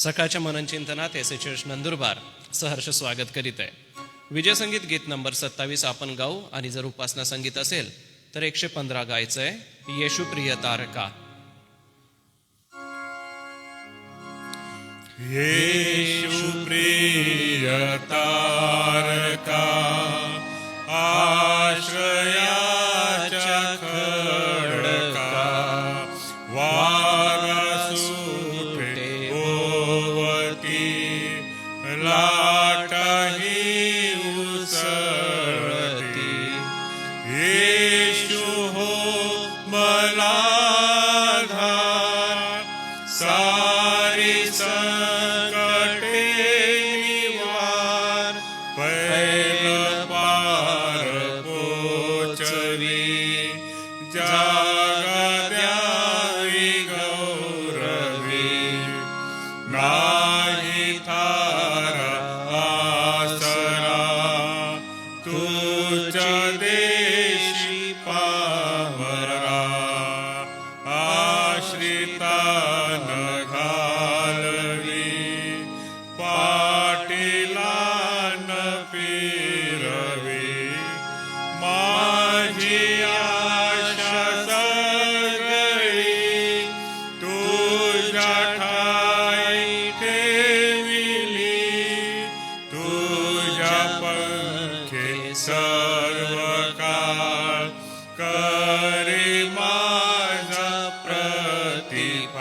सकाळच्या मननचिंतनात S church Nandurbar सहर्ष स्वागत करीत आहे. विजय संगीत गीत नंबर 27 आपण गाऊ आणि जर उपासना संगीत असेल तर 115 गायचं आहे. येशू प्रिय तारका. येशू प्रिय तारका आश्रयाच्या खडका वारा सुटे ओवती लाटाही उसळती. येशू हो मला धार सारी संकटे निवार पैल पार पोचवी जागा द्यावी गौरवी. नाही थारा आसरा तुझ्या देशी पामरा आश्रितान घालवी पाटीलान फिरवी. माझी आशा सगळी तुझ्या ठाई ठेविली. तुझ्या पंखे सर्व काळ करे माझा प्रतिफळ.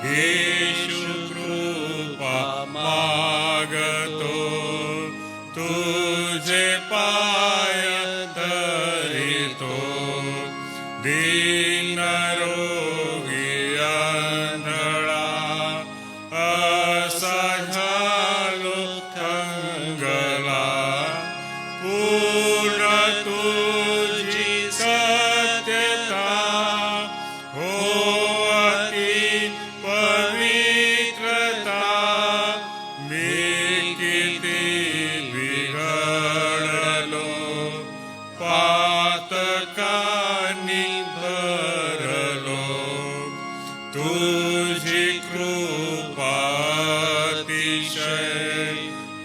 येशू कृपा मागतो तुझे पाय धरितो. दीन रोगी आंधळा असा झालो थंगला. पूर्ण तुझी सत्यता हो अति पवित्रता. मी किती बिघडलो पातकानी भरलो. तुझी कृपा अतिशय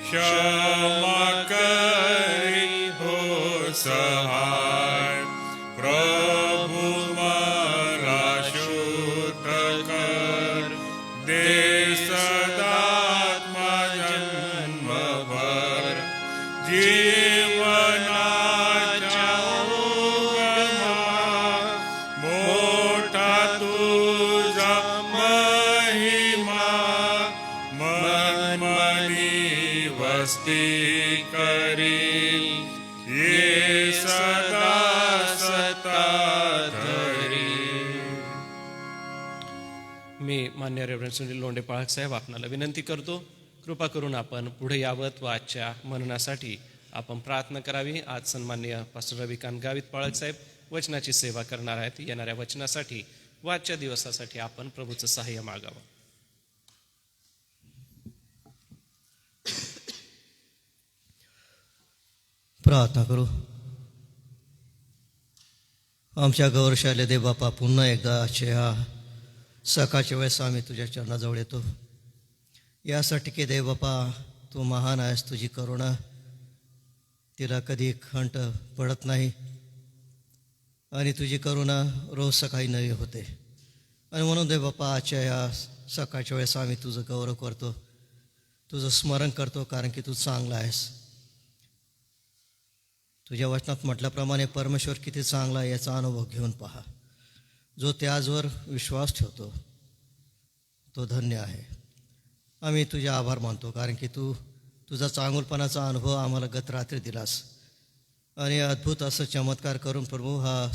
क्षमा करी हो सहाय. प्रभु मला शुद्ध कर दे सदात्मा जन्मभर. जीवनाच्या उगमा मोठा तुझा महिमा. मनमनी वस्ती करी ये सदा सत्ताधारी. मी मान्य रेव्हरंड सुनील लोंढे पाळक साहेब आपणाला विनंती करतो, कृपा करून आपण पुढे यावत व आजच्या मननासाठी आपण प्रार्थना करावी. आज सन्माननीय पास्टर रविकांत गावित पाळक साहेब वचनाची सेवा करणार आहेत. येणाऱ्या वचनासाठी व आजच्या दिवसासाठी आपण प्रभूचं सहाय्य मागावं. प्रार्थना करू. आमच्या गौरवशाले देव बापा, पुन्हा एकदा आजच्या सकाळच्या वेळेस आम्ही तुझ्या चरणाजवळ येतो. यासाठी की देव बापा तू महान आहेस. तुझी करुणा तिला कधी खंट पडत नाही आणि तुझी करुणा रोज सकाळी नवी होते. आणि म्हणून देव बापा आजच्या या सकाळच्या वेळेस आम्ही तुझं गौरव करतो, तुझं स्मरण करतो, कारण की तू चांगला आहेस. तुझ्या वचनात म्हटल्याप्रमाणे परमेश्वर किती चांगला आहे याचा अनुभव घेऊन पहा. जो त्याचवर विश्वास ठेवतो तो धन्य आहे. आम्ही तुझे आभार मानतो, कारण की तू तुझा चांगुलपणाचा अनुभव आम्हाला गत रात्री दिलास आणि अद्भुत असं चमत्कार करून प्रभू हा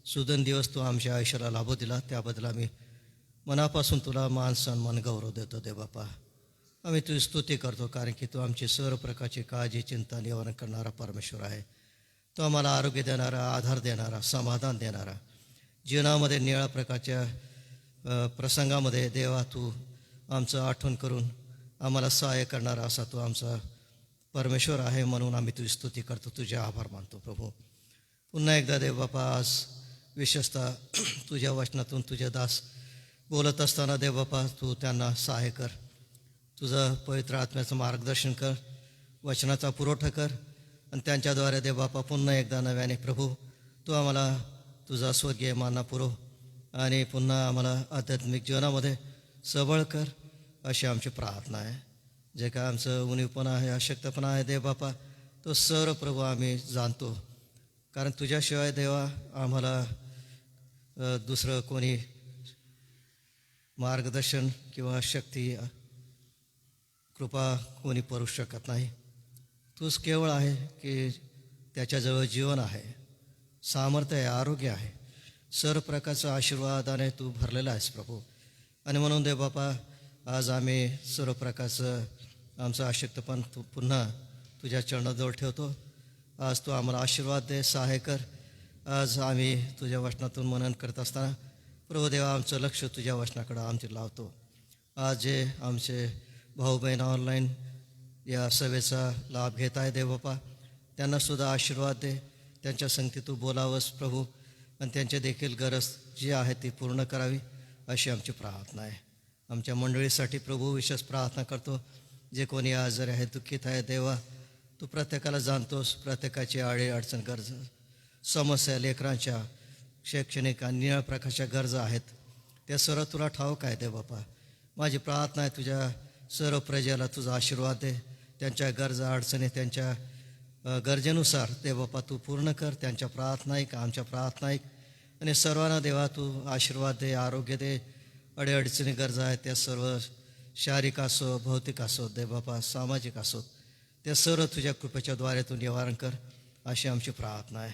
सुदन दिवस तू आमच्या आयुष्याला लाभू दिला. त्याबद्दल आम्ही मनापासून तुला मान सन्मान गौरव देतो दे बापा. आम्ही तुझी स्तुती करतो, कारण की तू आमची सर्व प्रकारची काळजी चिंता निवारण करणारा परमेश्वर आहे. तो आम्हाला आरोग्य देणारा, आधार देणारा, समाधान देणारा, जीवनामध्ये निळ्या प्रकारच्या प्रसंगामध्ये देवा तू आमचं आठवण करून आम्हाला सहाय्य करणारा असा तो आमचा परमेश्वर आहे. म्हणून आम्ही तुझी स्तुती करतो, तुझे आभार मानतो प्रभू. पुन्हा एकदा देव बापा आज विशेषतः तुझ्या वचनातून तुझे दास बोलत असताना देव बापा तू त्यांना सहाय्य कर. तुझं पवित्र आत्म्याचं मार्गदर्शन कर, वचनाचा पुरवठा कर आणि त्यांच्याद्वारे देव बापा पुन्हा एकदा नव्याने प्रभू तू आम्हाला तुझा स्वर्गीय मानना पुरव आणि पुन्हा आम्हाला आध्यात्मिक जीवनामध्ये सबळ कर, अशी आमची प्रार्थना आहे. जे काय आमचं उणीवपणा आहे, अशक्तपणा आहे देव बापा, तो सर्व प्रभू आम्ही जाणतो, कारण तुझ्याशिवाय देवा आम्हाला दुसरं कोणी मार्गदर्शन किंवा शक्ती कृपा कोणी करू शकत नाही. तूच केवळ आहे की त्याच्याजवळ जीवन आहे, सामर्थ्य आहे, आरोग्य आहे, सर्व प्रकारचं आशीर्वादाने तू भरलेला आहेस प्रभू. आणि म्हणून देव बापा आज आम्ही सर्व प्रकारचं आमचं अशक्तपण तू पुन्हा तुझ्या चरणाजवळ ठेवतो. आज तू आम्हाला आशीर्वाद दे, सहाय्य कर. आज आम्ही तुझ्या वचनातून मनन करत असताना प्रभू देवा आमचं लक्ष तुझ्या वचनाकडं आमचे लावतो. आज जे आमचे भाऊ बहीण ऑनलाईन या सभेचा लाभ घेत आहे देव बापा, त्यांनासुद्धा आशीर्वाद दे. त्यांच्या संगती तू बोलावंस प्रभू आणि त्यांच्या देखील गरज जी आहे ती पूर्ण करावी, अशी आमची प्रार्थना आहे. आमच्या मंडळीसाठी प्रभू विशेष प्रार्थना करतो. जे कोणी आजारी आहे, दुःखित आहे देवा, तू प्रत्येकाला जाणतोस. प्रत्येकाची आडी अडचण, गरज, समस्या, लेकरांच्या शैक्षणिक आणि निळ्या प्रकारच्या गरजा आहेत, त्या सर्व तुला ठाऊक आहे देव बापा. माझी प्रार्थना आहे तुझ्या सर्व प्रजेला तुझा आशीर्वाद दे. त्यांच्या गरजा अडचणी त्यांच्या गरजेनुसार देव बापा तू पूर्ण कर. त्यांच्या प्रार्थना ऐक, आमच्या प्रार्थना ऐक आणि सर्वांना देवा तू आशीर्वाद दे, आरोग्य दे. अडीअडचणी गरजा आहेत त्या सर्व शारीरिक असो, भौतिक असो देव बापा, सामाजिक असो, त्या सर्व तुझ्या कृपेच्याद्वारे तू निवारण कर, अशी आमची प्रार्थना आहे.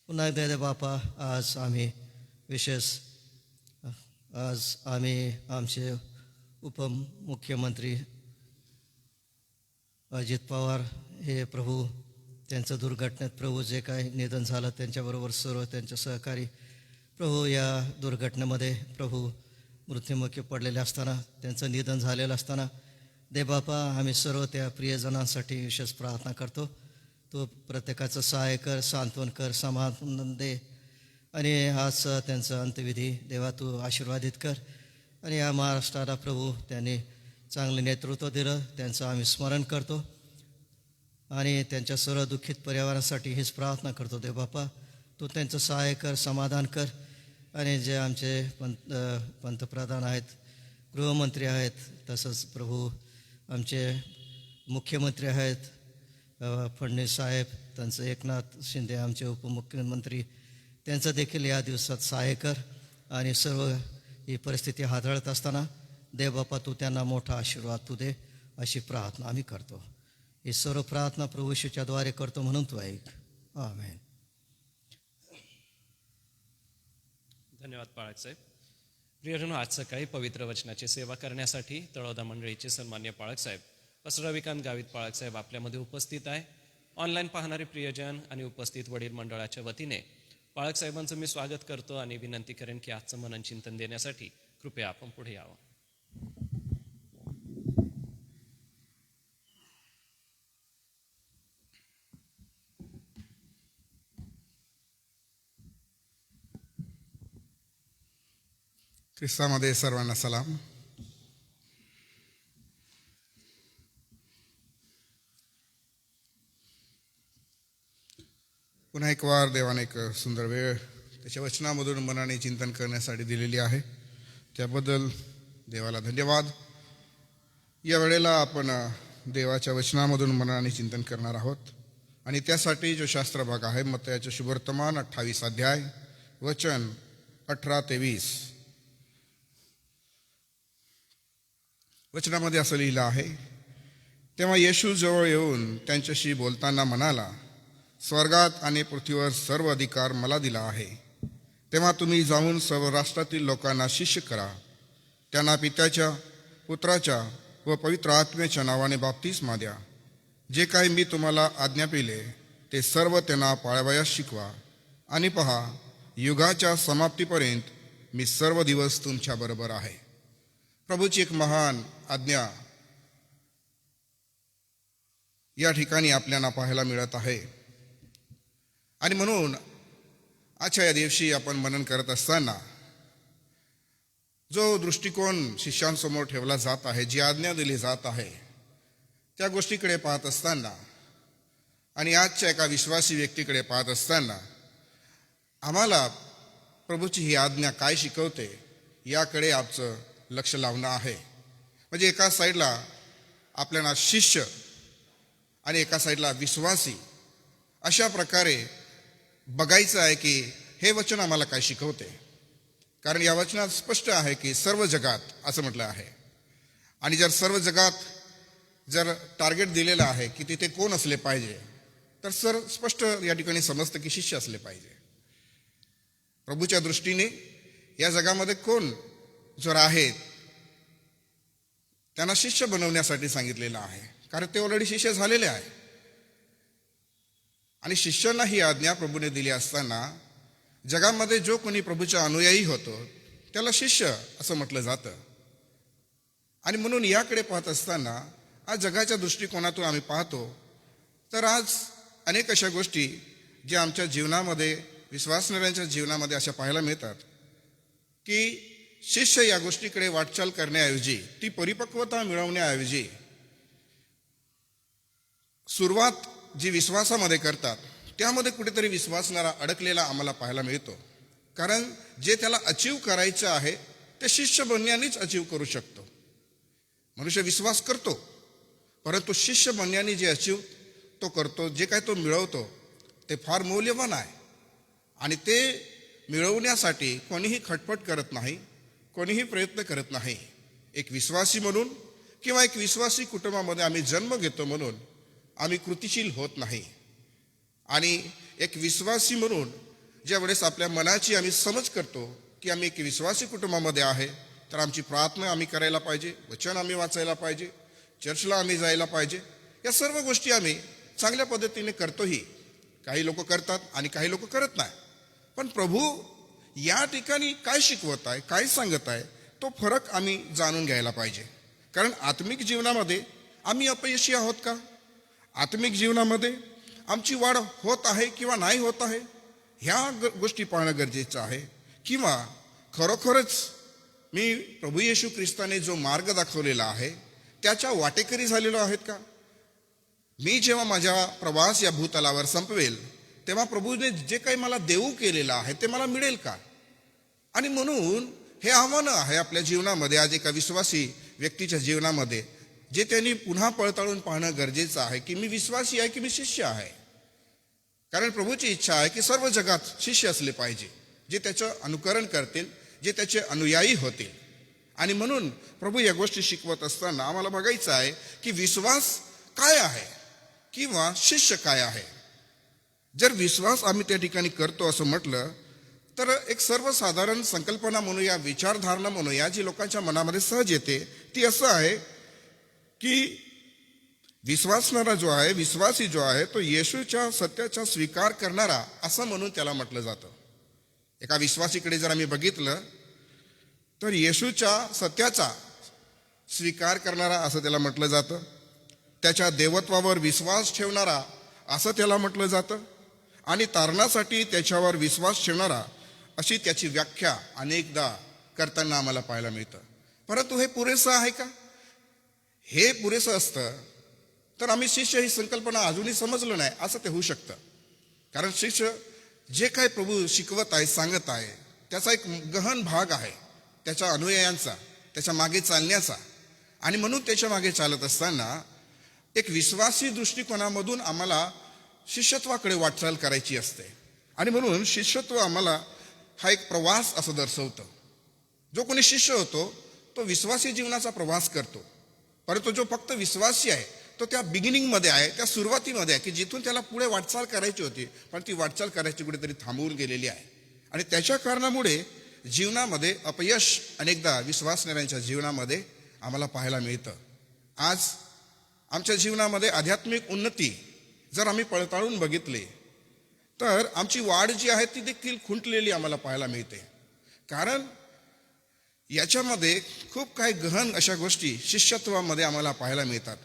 पुन्हा एकदा देव बापा आज आम्ही आमचे उपमुख्यमंत्री अजित पवार हे प्रभू, त्यांचं दुर्घटनेत प्रभू जे काय निधन झालं, त्यांच्याबरोबर सर्व त्यांचे सहकारी प्रभू या दुर्घटनेमध्ये प्रभू मृत्युमुखी पडलेले असताना, त्यांचं निधन झालेलं असताना दे बापा आम्ही सर्व त्या प्रियजनांसाठी विशेष प्रार्थना करतो. तो प्रत्येकाचं सहाय्य कर, सांत्वन कर, समाधान दे आणि आज त्यांचं अंत्यविधी देवा तू आशीर्वादित कर. आणि या महाराष्ट्राला प्रभू त्यांनी चांगले नेतृत्व दिलं, त्यांचं आम्ही स्मरण करतो आणि त्यांच्या सर्व दुःखित पर्यावरणासाठी हीच प्रार्थना करतो. देव बापा तू त्यांचं सहाय्य कर, समाधान कर. आणि जे आमचे पंतप्रधान आहेत, गृहमंत्री आहेत, तसंच प्रभू आमचे मुख्यमंत्री आहेत फडणवीस साहेब, त्यांचं एकनाथ शिंदे आमचे उपमुख्यमंत्री, त्यांचं देखील या दिवसात सहाय्य कर. आणि सर्व ही परिस्थिती हाताळत असताना देव बापा तू त्यांना मोठा आशीर्वाद तू दे, अशी प्रार्थना आम्ही करतो. ही सर्व प्रार्थना प्रभू येशूच्या द्वारे करतो म्हणून तू ऐक. आमेन. धन्यवाद पाळक साहेब. प्रियजनो, आज सकाळी पवित्र वचनाची सेवा करण्यासाठी तळोदा मंडळीचे सन्मान्य पाळक साहेब पास्टर रविकांत गावित पाळक साहेब आपल्यामध्ये उपस्थित आहे. ऑनलाईन पाहणारे प्रियजन आणि उपस्थित वडील मंडळाच्या वतीने पाळक साहेबांचं मी स्वागत करतो आणि विनंती करेन की आजचं मनन चिंतन देण्यासाठी कृपया आपण पुढे यावं. ख्रिस्तामध्ये सर्वांना सलाम. पुन्हा एक वार देवाने एक सुंदर वेळ त्याच्या वचनामधून मनाने चिंतन करण्यासाठी दिलेली आहे, त्याबद्दल देवाला धन्यवाद. या वेळेला आपण देवाच्या वचनामधून मनाने चिंतन करणार आहोत आणि त्यासाठी जो शास्त्र भाग आहे मत्तयाचे शुभवर्तमान 28 अध्याय वचन 18 ते 20 वचनामध्ये असं लिहिलं आहे. तेव्हा येशू जवळ येऊन त्यांच्याशी बोलताना म्हणाला, स्वर्गात आणि पृथ्वीवर सर्व अधिकार मला दिला आहे. तेव्हा तुम्ही जाऊन सर्व राष्ट्रातील लोकांना शिष्य करा. त्यांना पित्याच्या, पुत्राच्या व पवित्र आत्म्याच्या नावाने बाप्तिस्मा द्या. जे काही मी तुम्हाला आज्ञापिले ते सर्व त्यांना पाळावयास शिकवा. आणि पहा, युगाच्या समाप्तीपर्यंत मी सर्व दिवस तुमच्याबरोबर आहे. प्रभूची एक महान आज्ञा या ठिकाणी आपल्याला पाहायला मिळत आहे. आणि म्हणून आजच्या या दिवशी आपण मनन करत असताना जो दृष्टिकोन शिष्यांसमोर ठेवला जात आहे, जी आज्ञा दिली जात आहे, त्या गोष्टीकडे पाहत असताना आणि आजच्या एका विश्वासी व्यक्तीकडे पाहत असताना आम्हाला प्रभूची ही आज्ञा काय शिकवते याकडे आमचं लक्ष लावणं आहे. म्हणजे एका साईडला आपल्याला शिष्य आणि एका साईडला विश्वासी अशा प्रकारे बघायचं आहे की हे वचन आम्हाला काय शिकवते. कारण या वचनात स्पष्ट आहे की सर्व जगात असं म्हटलं आहे. आणि जर सर्व जगात जर टार्गेट दिलेलं आहे की तिथे कोण असले पाहिजे, तर स्पष्ट या ठिकाणी समजतं की शिष्य असले पाहिजे. प्रभूच्या दृष्टीने या जगामध्ये कोण जर आहेत त्यांना शिष्य बनवण्यासाठी सांगितलेलं आहे, कारण ते ऑलरेडी शिष्य झालेले आहे. आणि शिष्यांना ही आज्ञा प्रभूने दिली असताना जगामध्ये जो कोणी प्रभूचा अनुयायी होतो त्याला शिष्य असं म्हटलं जातं. आणि म्हणून याकडे पाहत असताना आज जगाच्या दृष्टिकोनातून आम्ही पाहतो तर आज अनेक अशा गोष्टी ज्या आमच्या जीवनामध्ये, विश्वासणाऱ्यांच्या जीवनामध्ये अशा पाहायला मिळतात की शिष्य या गोष्टीकडे वाटचाल करण्याऐवजी, ती परिपक्वता मिळवण्याऐवजी सुरुवात जी विश्वासामध्ये करतात त्यामध्ये कुठेतरी विश्वासणारा अडकलेला आम्हाला पाहायला मिळतो. कारण जे त्याला अचीव करायचं आहे ते शिष्य बनण्यानेच अचीव करू शकतो. मनुष्य विश्वास करतो, परंतु शिष्य बनण्याने जे अचीव तो करतो, जे काय तो मिळवतो ते फार मौल्यवान आहे. आणि ते मिळवण्यासाठी कोणीही खटपट करत नाही, कोणीही प्रयत्न करत नाही. एक विश्वासी म्हणून किंवा एक विश्वासी कुटुंबामध्ये आम्ही जन्म घेतो म्हणून आम्ही कृतिशील होत नाही. आणि एक विश्वासी म्हणून ज्या वेळेस आपल्या मनाची आम्ही समज करतो की आम्ही एक विश्वासी कुटुंबामध्ये आहे, तर आमची प्रार्थना आम्ही करायला पाहिजे, वचन आम्ही वाचायला पाहिजे, चर्चला आम्ही जायला पाहिजे. या सर्व गोष्टी आम्ही चांगल्या पद्धतीने करतोही. काही लोक करतात आणि काही लोक करत नाही. पण प्रभू या ठिकाणी काय शिकवत आहे, काय सांगत आहे, तो फरक आम्ही जाणून घ्यायला पाहिजे. कारण आत्मिक जीवनामध्ये आम्ही अपयशी आहोत का? आत्मिक जीवनामध्ये आमची वाढ होत आहे किंवा नाही होत आहे, ह्या गोष्टी पाहणं गरजेचं आहे. किंवा खरोखरच मी प्रभू येशू ख्रिस्ताने जो मार्ग दाखवलेला आहे त्याच्या वाटेकरी झालेलो आहेत का? मी जेव्हा माझा प्रवास या भूतलावर संपवेल तेव्हा प्रभूने जे काही मला देऊ केलेलं आहे ते मला मिळेल का? आणि म्हणून हे आव्हान आहे आपल्या जीवनामध्ये, आज एका विश्वासी व्यक्तीच्या जीवनामध्ये, जे त्यांनी पुन्हा पडताळून पाहणं गरजेचं आहे की मी विश्वासी आहे की मी शिष्य आहे. कारण प्रभूची इच्छा आहे की सर्व जगात शिष्य असले पाहिजे, जे त्याचं अनुकरण करतील, जे त्याचे अनुयायी होतील. आणि म्हणून प्रभू या गोष्टी शिकवत असताना आम्हाला बघायचं आहे की विश्वास काय आहे किंवा शिष्य काय आहे. जर विश्वास आम्ही त्या ठिकाणी करतो असं म्हटलं तर एक सर्वसाधारण संकल्पना म्हणूया, विचारधारणा म्हणूया, जी लोकांच्या मनामध्ये सहज येते, ती असं आहे की विश्वासणारा जो आहे, विश्वासी जो आहे, तो येशूच्या सत्याचा स्वीकार करणारा असं म्हणून त्याला म्हटलं जातं. एका विश्वासीकडे जर आम्ही बघितलं तर येशूच्या सत्याचा स्वीकार करणारा असं त्याला म्हटलं जातं. त्याच्या देवत्वावर विश्वास ठेवणारा असं त्याला म्हटलं जातं. आणि तारणासाठी त्याच्यावर विश्वास ठेवणारा अशी त्याची व्याख्या अनेकदा करताना आम्हाला पाहायला मिळतं. परंतु हे पुरेसं आहे का? हे पुरेसं असतं तर आम्ही शिष्य ही संकल्पना अजूनही समजलो नाही असं ते होऊ शकतं. कारण शिष्य जे काय प्रभू शिकवत आहे, सांगत आहे, त्याचा एक गहन भाग आहे त्याच्या अनुयायांचा, त्याच्या मागे चालण्याचा. आणि म्हणून त्याच्या मागे चालत असताना एक विश्वासी दृष्टिकोनामधून आम्हाला शिष्यत्वाकडे वाटचाल करायची असते. आणि म्हणून शिष्यत्व आम्हाला हा एक प्रवास असं दर्शवतं. जो कोणी शिष्य होतो तो विश्वासी जीवनाचा प्रवास करतो. परंतु जो फक्त विश्वासी आहे तो त्या बिगिनिंगमध्ये आहे, त्या सुरुवातीमध्ये आहे की जिथून त्याला पुढे वाटचाल करायची होती, पण ती वाटचाल करायची कुठेतरी थांबवून गेलेली आहे. आणि त्याच्या कारणामुळे जीवनामध्ये अपयश अनेकदा विश्वासणाऱ्यांच्या जीवनामध्ये आम्हाला पाहायला मिळतं. आज आमच्या जीवनामध्ये आध्यात्मिक उन्नती जर आम्ही पडताळून बघितली तर आमची वाढ जी आहे ती देखील खुंटलेली आम्हाला पाहायला मिळते. कारण याच्यामध्ये खूप काही गहन अशा गोष्टी शिष्यत्वामध्ये आम्हाला पाहायला मिळतात.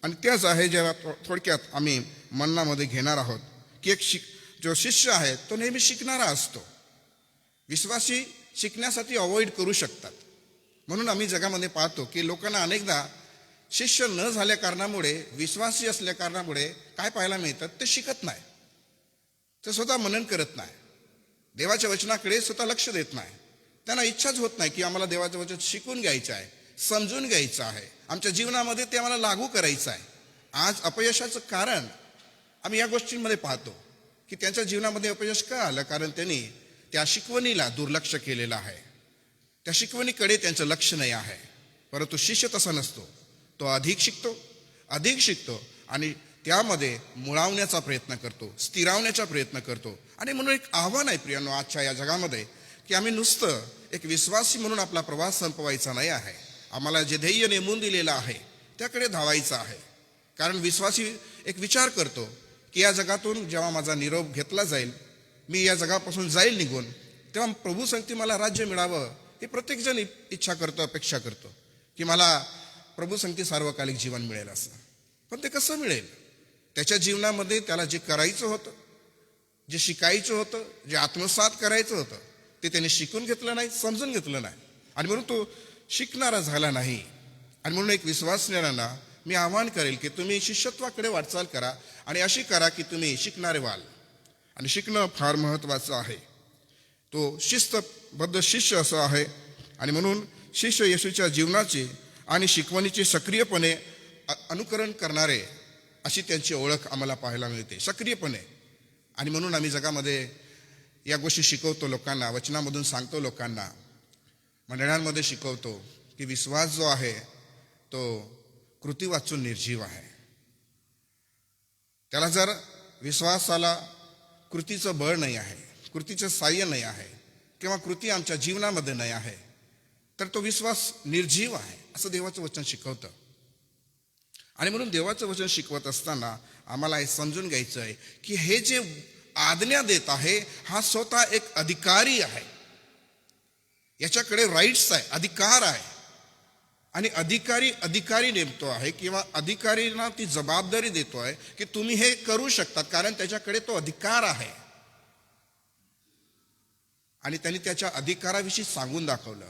आणि त्याच आहे ज्या थोडक्यात आम्ही मनामध्ये घेणार आहोत की एक जो शिष्य आहे तो नेहमी शिकणारा असतो. विश्वासी शिकण्यासाठी अवॉइड करू शकतात, म्हणून आम्ही जगामध्ये पाहतो की लोकांना अनेकदा शिष्य न झाल्या कारणामुळे, विश्वासी असल्या कारणामुळे काय पाहायला मिळतं, ते शिकत नाही, ते स्वतः मनन करत नाही, देवाच्या वचनाकडे स्वतः लक्ष देत नाही. त्यांना इच्छाच होत नाही की आम्हाला देवाचं वचन शिकून घ्यायचं आहे, समजून घ्यायचं आहे, आमच्या जीवनामध्ये ते आम्हाला लागू करायचं आहे. आज अपयशाचं कारण आम्ही या गोष्टींमध्ये पाहतो की त्यांच्या जीवनामध्ये अपयश का आलं, कारण त्यांनी त्या शिकवणीला दुर्लक्ष केलेलं आहे, त्या शिकवणीकडे त्यांचं लक्ष नाही आहे. परंतु शिष्य तसा नसतो, तो अधिक शिकतो आणि त्यामध्ये मुळावण्याचा प्रयत्न करतो, स्थिरावण्याचा प्रयत्न करतो. आणि म्हणून एक आव्हान आहे प्रियांनो आजच्या या जगामध्ये की आम्ही नुसतं एक विश्वासी म्हणून आपला प्रवास संपवायचा नाही आहे, आम्हाला जे ध्येय नेमून दिलेलं आहे त्याकडे धावायचं आहे. कारण विश्वासी एक विचार करतो की या जगातून जेव्हा माझा निरोप घेतला जाईल, मी या जगापासून जाईल निघून, तेव्हा प्रभू सांगते मला राज्य मिळावं. हे प्रत्येकजण इच्छा करतो, अपेक्षा करतो की मला प्रभू सांगते सार्वकालिक जीवन मिळेल असं. पण ते कसं मिळेल? त्याच्या जीवनामध्ये त्याला जे करायचं होतं, जे शिकायचं होतं, जे आत्मसात करायचं होतं, ते त्याने शिकून घेतलं नाही, समजून घेतलं नाही, आणि म्हणून तो शिकणारा झाला नाही. आणि म्हणून एक विश्वासणाऱ्यांना मी आवाहन करेल की तुम्ही शिष्यत्वाकडे वाटचाल करा आणि अशी करा की तुम्ही शिकणारे व्हाल. आणि शिकणं फार महत्त्वाचं आहे. तो शिस्तबद्ध शिष्य असं आहे. आणि म्हणून शिष्य येशूच्या जीवनाचे आणि शिकवणीचे सक्रियपणे अनुकरण करणारे अशी त्यांची ओळख आम्हाला पाहायला मिळते, सक्रियपणे. आणि म्हणून आम्ही जगामध्ये या गोष्टी शिकवतो लोकांना, वचनामधून सांगतो लोकांना, मंडळांमध्ये शिकवतो की विश्वास जो आहे तो कृती वाचून निर्जीव आहे. त्याला जर विश्वासाला कृतीचं बळ नाही आहे, कृतीचं साह्य नाही आहे, किंवा कृती आमच्या जीवनामध्ये नाही आहे, तर तो विश्वास निर्जीव आहे असं देवाचं वचन शिकवतं. आणि म्हणून देवाचं वचन शिकवत असताना आम्हाला हे समजून घ्यायचं आहे की हे जे आज्ञा देत आहे हा स्वतः एक अधिकारी आहे, याच्याकडे राईट्स आहे, अधिकार आहे. आणि अधिकारी नेमतो आहे किंवा अधिकारींना ती जबाबदारी देतो आहे की तुम्ही हे करू शकतात, कारण त्याच्याकडे तो अधिकार आहे. आणि त्यांनी त्याच्या अधिकाराविषयी सांगून दाखवलं.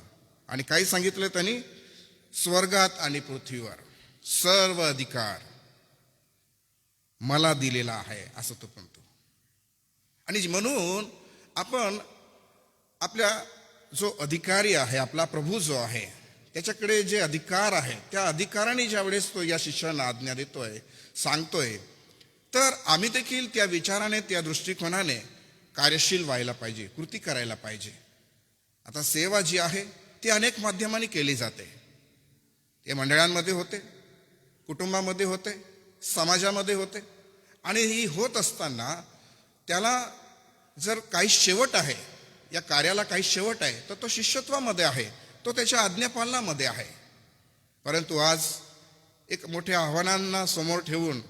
आणि काय सांगितलं त्यांनी? स्वर्गात आणि पृथ्वीवर सर्व अधिकार मला दिलेला आहे असं तो म्हणतो. आणि म्हणून आपण आपल्या जो अधिकारी आहे, आपला प्रभू जो आहे, त्याच्याकडे जे अधिकार आहे, त्या अधिकाराने ज्या वेळेस तो या शिष्याला आज्ञा देतोय, सांगतोय, तर आम्ही देखील त्या विचाराने, त्या दृष्टिकोनाने कार्यशील व्हायला पाहिजे, कृती करायला पाहिजे. आता सेवा जी आहे ती अनेक माध्यमांनी केली जाते. ते मंडळांमध्ये होते, कुटुंबामध्ये होते, समाजामध्ये होते. आणि ही होत असताना त्याला जर काही शेवट आहे, या कार्याला काही शेवट आहे, तर तो शिष्यत्वामध्ये आहे, तो त्याच्या आज्ञापालनामध्ये आहे. परंतु आज एक मोठ्या आव्हानांना समोर ठेवून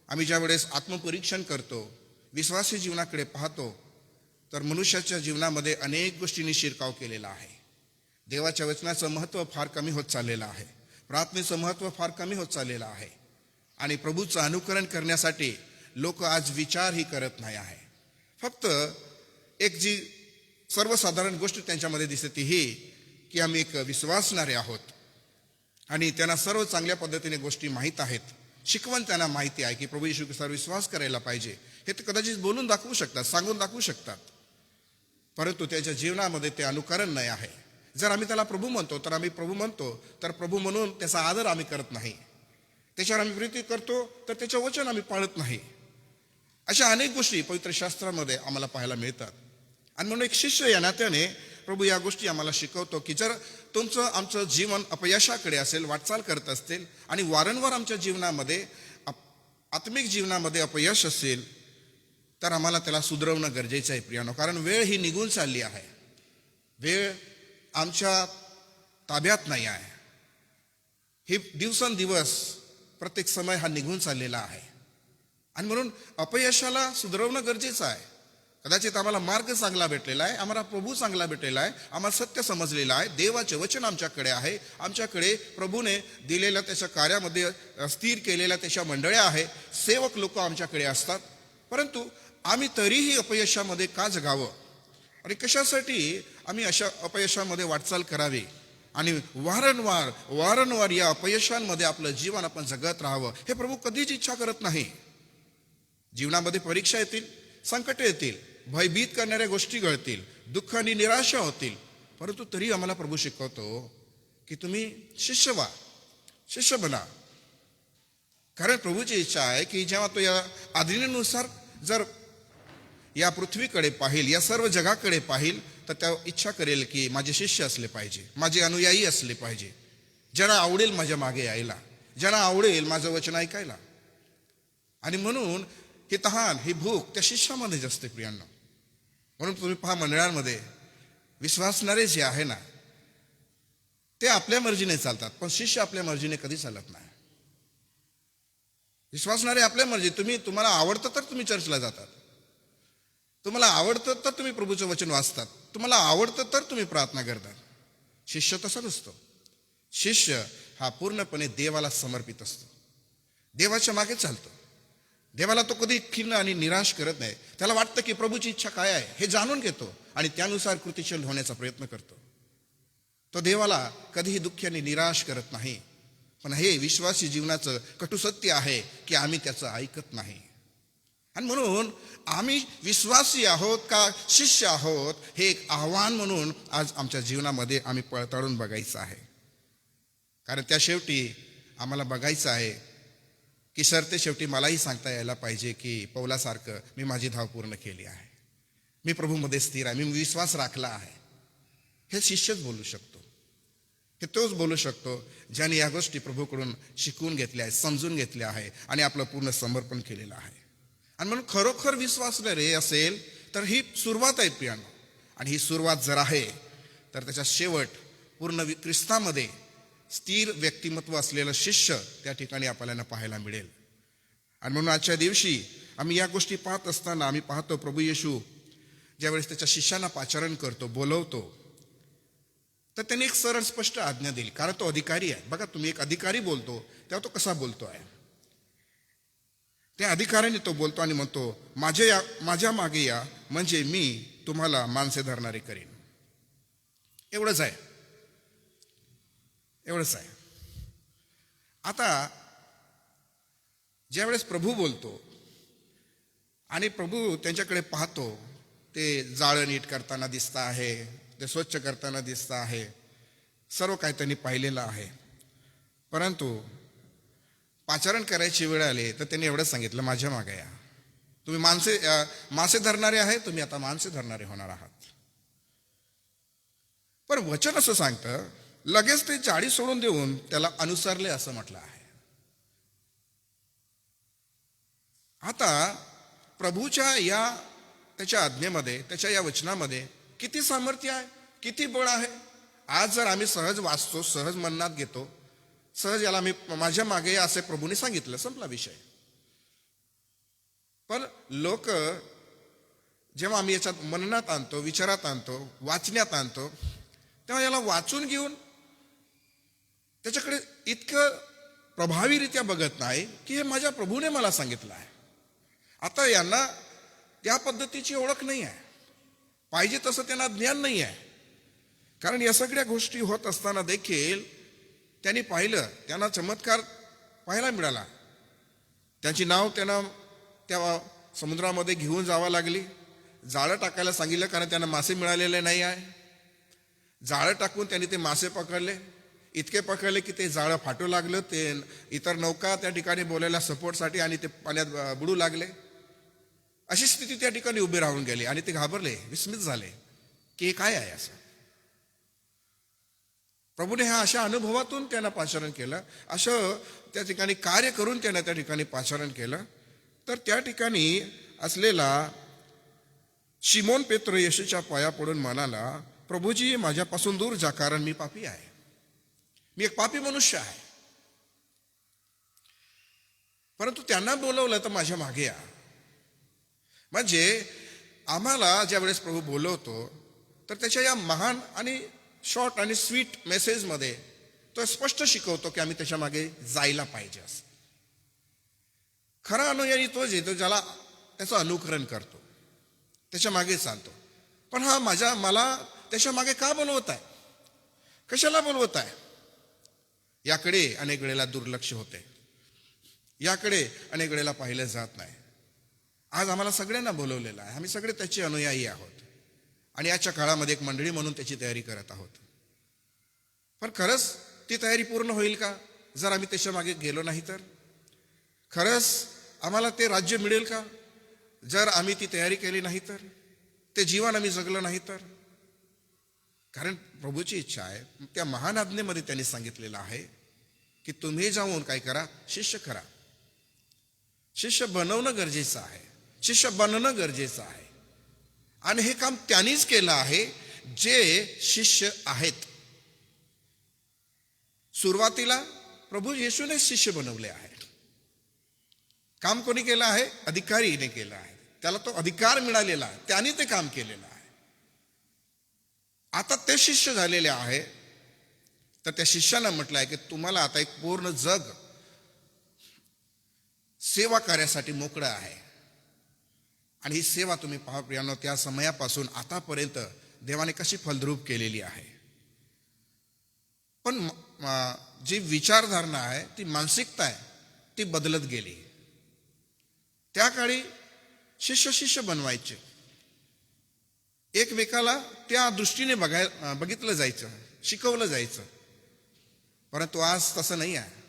आम्ही ज्या वेळेस आत्मपरीक्षण करतो, विश्वासी जीवनाकडे पाहतो, तर मनुष्याच्या जीवनामध्ये अनेक गोष्टींनी शिरकाव केलेला आहे. देवाच्या वचनाचं महत्त्व फार कमी होत चाललेलं आहे, प्रार्थनेचं महत्त्व फार कमी होत चाललेलं आहे. आणि प्रभूचं अनुकरण करण्यासाठी लोक आज विचारही करत नाही आहे. फक्त एक जी सर्वसाधारण गोष्ट त्यांच्यामध्ये दिसते ती ही की आम्ही एक विश्वासणारे आहोत आणि त्यांना सर्व चांगल्या पद्धतीने गोष्टी माहीत आहेत, शिकवण त्यांना माहिती आहे की प्रभू येशू ख्रिस्तावर विश्वास करायला पाहिजे. हे ते कदाचित बोलून दाखवू शकतात, सांगून दाखवू शकतात, परंतु त्याच्या जीवनामध्ये ते अनुकरण नाही आहे. जर आम्ही त्याला प्रभू म्हणतो तर आम्ही प्रभू म्हणतो, तर प्रभू म्हणून त्याचा आदर आम्ही करत नाही, त्याच्यावर आम्ही प्रीती करतो, तर त्याचं वचन आम्ही पाळत नाही. अशा अनेक गोष्टी पवित्र शास्त्रामध्ये आम्हाला पाहायला मिळतात. आणि म्हणून एक शिष्य या नात्याने प्रभू या गोष्टी आम्हाला शिकवतो की जर तुमचं आमचं जीवन अपयशाकडे असेल, वाटचाल करत असतील आणि वारंवार आमच्या जीवनामध्ये आत्मिक जीवनामध्ये अपयश असेल, तर आम्हाला त्याला सुधारवणं गरजेचं आहे प्रियानो. कारण वेळ ही निघून चालली आहे, वेळ आमच्या ताब्यात नाही आहे. ही दिवसेंदिवस प्रत्येक समय हा निघून चाललेला आहे. आणि म्हणून अपयशाला सुधारवणं गरजेचं आहे. कदाचित आम्हाला मार्ग चांगला भेटलेला आहे, आम्हाला प्रभू चांगला भेटलेला आहे, आम्हाला सत्य समजलेलं आहे, देवाचे वचन आमच्याकडे आहे, आमच्याकडे प्रभूने दिलेल्या त्याच्या कार्यामध्ये स्थिर केलेल्या त्याच्या मंडळ्या आहे, सेवक लोक आमच्याकडे असतात. परंतु आम्ही तरीही अपयशामध्ये का जगावं आणि कशासाठी आम्ही अशा अपयशामध्ये वाटचाल करावी आणि वारंवार या अपयशांमध्ये आपलं जीवन आपण जगत राहावं हे प्रभू कधीच इच्छा करत नाही. जीवनामध्ये परीक्षा येतील, संकट येतील, भयभीत करणाऱ्या गोष्टी घडतील, दुःख आणि निराशा होतील, परंतु तरी आम्हाला प्रभू शिकवतो की तुम्ही शिष्य बना. कारण प्रभूची इच्छा आहे की जेव्हा तो या आज्ञेनुसार जर या पृथ्वीकडे पाहिल, या सर्व जगाकडे पाहिल, तर त्या इच्छा करेल की माझे शिष्य असले पाहिजे, माझे अनुयायी असले पाहिजे, ज्यांना आवडेल माझ्या मागे यायला, ज्यांना आवडेल माझं वचन ऐकायला. आणि म्हणून ही तहान, ही भूक त्या शिष्यामध्येच असते प्रियांनो. म्हणून तुम्ही पहा, मंडळांमध्ये विश्वासणारे जे आहे ना ते आपल्या मर्जीने चालतात, पण शिष्य आपल्या मर्जीने कधी चालत नाही. विश्वासणारे आपल्या मर्जी, तुम्हाला आवडतं तर तुम्ही चर्चला जातात, तुम्हाला आवडतं तर तुम्ही प्रभूचं वचन वाचतात, तुम्हाला आवडतं तर तुम्ही प्रार्थना करतात. शिष्य तसा नसतो. शिष्य हा पूर्णपणे देवाला समर्पित असतो, देवाच्या मागे चालतो. देवाला तो कधी खिन्न आणि निराश करत नाही. त्याला वाटतं की प्रभूची इच्छा काय आहे हे जाणून घेतो आणि त्यानुसार कृतिशील होण्याचा प्रयत्न करतो. तो देवाला कधीही दुःखी आणि निराश करत नाही. पण हे विश्वासी जीवनाचं कटू सत्य आहे की आम्ही त्याचं ऐकत नाही. आणि म्हणून आम्ही विश्वासी आहोत का शिष्य आहोत हे एक आव्हान म्हणून आज आमच्या जीवनामध्ये आम्ही पडताळून बघायचं आहे. कारण त्या शेवटी आम्हाला बघायचं आहे की सरते शेवटी मलाही सांगता यायला पाहिजे की पौलासारखं मी माझी धाव पूर्ण केली आहे, मी प्रभूमध्ये स्थिर आहे, मी विश्वास राखला आहे. हे शिष्यच बोलू शकतो, हे तोच बोलू शकतो ज्याने या गोष्टी प्रभूकडून शिकून घेतल्या आहेत, समजून घेतल्या आहे आणि आपलं पूर्ण समर्पण केलेलं आहे. आणि म्हणून खरोखर विश्वासणारे असेल तर ही सुरुवात आहे प्रियानो. आणि ही सुरुवात जर आहे तर त्याचा शेवट पूर्ण ख्रिस्तामध्ये स्थिर व्यक्तिमत्व असलेलं शिष्य त्या ठिकाणी आपल्याला पाहायला मिळेल. आणि म्हणून आजच्या दिवशी आम्ही या गोष्टी पाहत असताना आम्ही पाहतो प्रभू येशू ज्यावेळेस त्याच्या शिष्यांना पाचारण करतो, बोलवतो, तर त्यांनी एक सरळ स्पष्ट आज्ञा दिली. कारण तो अधिकारी आहे. बघा, तुम्ही एक अधिकारी बोलतो तेव्हा तो कसा बोलतो आहे. त्या अधिकाऱ्याने तो बोलतो आणि म्हणतो माझ्या मागे या, म्हणजे मी तुम्हाला माणसे धरणारे करेन. एवढंच आहे. आता ज्यावेळेस प्रभू बोलतो आणि प्रभू त्यांच्याकडे पाहतो, ते जाळं नीट करताना दिसतं आहे, ते स्वच्छ करताना दिसतं आहे, सर्व काही त्यांनी पाहिलेलं आहे. परंतु पाचारण करायची वेळ आली तर त्यांनी एवढंच सांगितलं, माझ्या मागे या. तुम्ही मासे धरणारे आहे, तुम्ही आता माणसे धरणारे होणार आहात. पण वचन असं सांगतं, लगेच ते जाळी सोडून देऊन त्याला अनुसरले असं म्हटलं आहे. आता प्रभूच्या त्याच्या आज्ञेमध्ये, त्याच्या या वचनामध्ये किती सामर्थ्य आहे, किती बळ आहे. आज जर आम्ही सहज वाचतो, सहज मनात घेतो, सहज याला मी माझ्या मागे या असे प्रभूने सांगितलं, संपला विषय. पण लोक जेव्हा आम्ही याच्यात मननात आणतो, विचारात आणतो, वाचण्यात आणतो, तेव्हा याला वाचून घेऊन त्याच्याकडे इतकं प्रभावीरित्या बघत नाही की हे माझ्या प्रभूने मला सांगितलं आहे. आता यांना त्या पद्धतीची ओळख नाही आहे, पाहिजे तसं त्यांना ज्ञान नाही आहे. कारण या सगळ्या गोष्टी होत असताना देखील त्यांनी पाहिलं, त्यांना चमत्कार पाहायला मिळाला. त्यांची नाव त्यांना त्या समुद्रामध्ये घेऊन जावं लागली. जाळं टाकायला सांगितलं कारण त्यांना मासे मिळालेले नाही आहे. जाळं टाकून त्यांनी ते मासे पकडले, इतके पकडले की ते जाळं फाटू लागलं. ते इतर नौका त्या ठिकाणी बोलायला सपोर्टसाठी आणि ते पाण्यात बुडू लागले. अशी स्थिती त्या ठिकाणी उभी राहून गेली आणि ते घाबरले, विस्मित झाले की हे काय आहे असं. प्रभूने ह्या अशा अनुभवातून त्यांना पाचारण केलं, असं त्या ठिकाणी कार्य करून त्यांना त्या ठिकाणी पाचारण केलं. तर त्या ठिकाणी असलेला शिमोन पेत्र येशूच्या पाया पडून म्हणाला, प्रभूजी माझ्यापासून दूर जा, कारण मी पापी आहे, मी एक पापी मनुष्य आहे. परंतु त्यांना बोलवलं तर माझ्या मागे या. म्हणजे आम्हाला ज्या वेळेस प्रभू बोलवतो तर त्याच्या या महान आणि शॉर्ट आणि स्वीट मेसेजमध्ये तो स्पष्ट शिकवतो की आम्ही त्याच्या मागे जायला पाहिजे. असं खरा अनुयायी तोच येतो ज्याला त्याचं अनुकरण करतो, त्याच्या मागे चालतो. पण मला त्याच्या मागे का बोलवत आहे, कशाला बोलवत आहे? याकडे अनेक वेळेला दुर्लक्ष होते, याकडे अनेक वेळेला पाहिलं जात नाही. आज आम्हाला सगळ्यांना बोलवलेलं आहे, आम्ही सगळे त्याचे अनुयायी आहोत आणि याच्या काळामध्ये एक मंडळी म्हणून त्याची तयारी करत आहोत. पण खरंच ती तयारी पूर्ण होईल का जर आम्ही त्याच्या मागे गेलो नाही तर? खरंच आम्हाला ते राज्य मिळेल का जर आम्ही ती तयारी केली नाही तर? ते जीवन आम्ही जगलं नाही तर? कारण प्रभूची इच्छा आहे, त्या महान आज्ञेमध्ये त्यांनी सांगितलेलं आहे की तुम्ही जाऊन काय करा? शिष्य करा. शिष्य बनवणं गरजेचं आहे, शिष्य बनणं गरजेचं आहे. आणि हे काम त्यांनीच केलं आहे जे शिष्य आहेत. सुरुवातीला प्रभू येशूने शिष्य बनवले आहे. काम कोणी केलं आहे? अधिकारीने केलं आहे. त्याला तो अधिकार मिळालेला आहे, त्याने ते काम केलेलं आहे. आता ते शिष्य झालेले आहे, तर त्या शिष्यानं म्हटलं आहे की तुम्हाला आता एक पूर्ण जग सेवा कार्यासाठी मोकळं आहे. आणि ही सेवा तुम्ही पहा प्रियांनो, त्या समयापासून आतापर्यंत देवाने कशी फलद्रूप केलेली आहे. पण जी विचारधारणा आहे, ती मानसिकता आहे, ती बदलत गेली. त्या काळी शिष्य बनवायचे, एकमेकाला त्या दृष्टीने बघितलं जायचं, शिकवलं जायचं. परंतु आज तसं नाही आहे.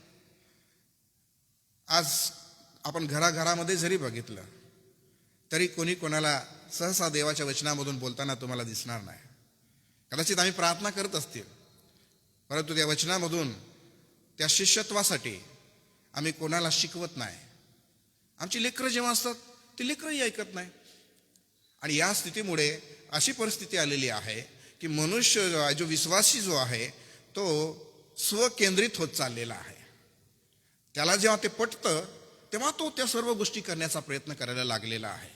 आज आपण घराघरामध्ये जरी बघितलं तरी कोणी कोणाला सहसा देवाच्या वचनामधून बोलताना तुम्हाला दिसणार नाही. कदाचित आम्ही प्रार्थना करत असतील, परंतु त्या वचनामधून त्या शिष्यत्वासाठी आम्ही कोणाला शिकवत नाही. आमची लेकरं जेव्हा असतात ती लेकरंही ऐकत नाही. आणि या स्थितीमुळे अशी परिस्थिती आलेली आहे की मनुष्य जो आहे, जो विश्वासी जो आहे, तो स्वकेंद्रित होत चाललेला आहे. त्याला जेव्हा ते पटतं तेव्हा तो त्या सर्व गोष्टी करण्याचा प्रयत्न करायला लागलेला आहे.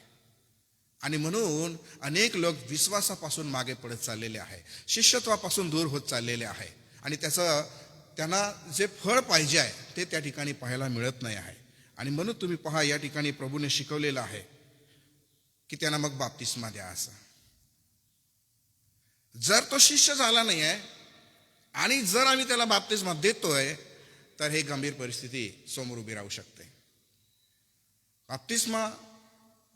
आणि म्हणून अनेक लोक विश्वासापासून मागे पडत चाललेले आहे, शिष्यत्वापासून दूर होत चाललेले आहे. आणि त्यांना जे फळ पाहिजे आहे ते त्या ठिकाणी पाहायला मिळत नाही आहे. आणि म्हणून तुम्ही पहा, या ठिकाणी प्रभूने शिकवलेलं आहे की त्यांना मग बाप्तिस्मा द्या. असं जर तो शिष्य झाला नाही आहे आणि जर आम्ही त्याला बाप्तिस्मा देतोय तर हे गंभीर परिस्थिती समोर उभी राहू शकते. बाप्तिस्मा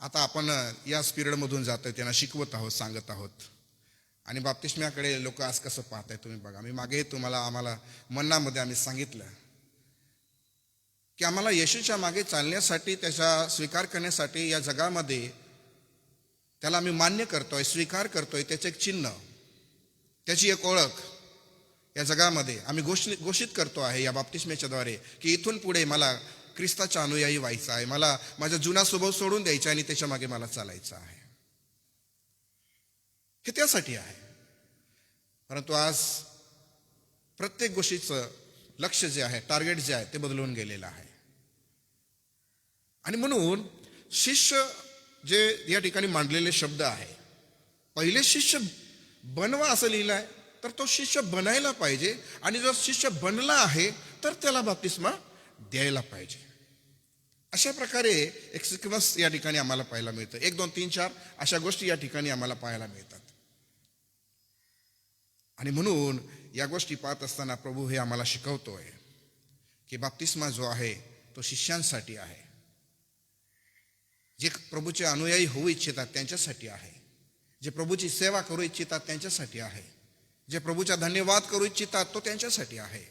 आता आपण या पिरियडमधून जातोय, त्यांना शिकवत आहोत, सांगत आहोत. आणि बाप्तिस्म्याकडे लोक आज कसं पाहत आहे तुम्ही बघा. मी मागे आम्हाला मन्नामध्ये आम्ही सांगितलं की आम्हाला येशूच्या मागे चालण्यासाठी, त्याचा स्वीकार करण्यासाठी या जगामध्ये त्याला आम्ही मान्य करतोय, स्वीकार करतोय, त्याचं एक चिन्ह, त्याची एक ओळख या जगामध्ये आम्ही घोषित करतो आहे या बाप्तिस्म्याच्या द्वारे की इथून पुढे मला ख्रिस्ताचा अनुयायी व्हायचा आहे, मला माझा जुना स्वभाव सोडून द्यायचा आणि त्याच्या मागे मला चालायचं आहे. हे त्यासाठी आहे. परंतु आज प्रत्येक गोष्टीचं लक्ष जे आहे, टार्गेट जे आहे, ते बदलून गेलेलं आहे. आणि म्हणून शिष्य जे या ठिकाणी मांडलेले शब्द आहे, पहिले शिष्य बनवा असं लिहिलं आहे, तर तो शिष्य बनायला पाहिजे. आणि जो शिष्य बनला आहे तर त्याला बाप्तिस्मा द्यायला पाहिजे. अशा प्रकारे एक सिक्वेन्स या ठिकाणी आम्हाला पाहायला मिळतं. 1, 2, 3, 4 अशा गोष्टी या ठिकाणी आम्हाला पाहायला मिळतात. आणि म्हणून या गोष्टी पाहत असताना प्रभू हे आम्हाला शिकवतोय की बाप्तिस्मा जो आहे तो शिष्यांसाठी आहे, जे प्रभूचे अनुयायी होऊ इच्छितात त्यांच्यासाठी आहे, जे प्रभूची सेवा करू इच्छितात त्यांच्यासाठी आहे, जे प्रभूचा धन्यवाद करू इच्छितात तो त्यांच्यासाठी आहे,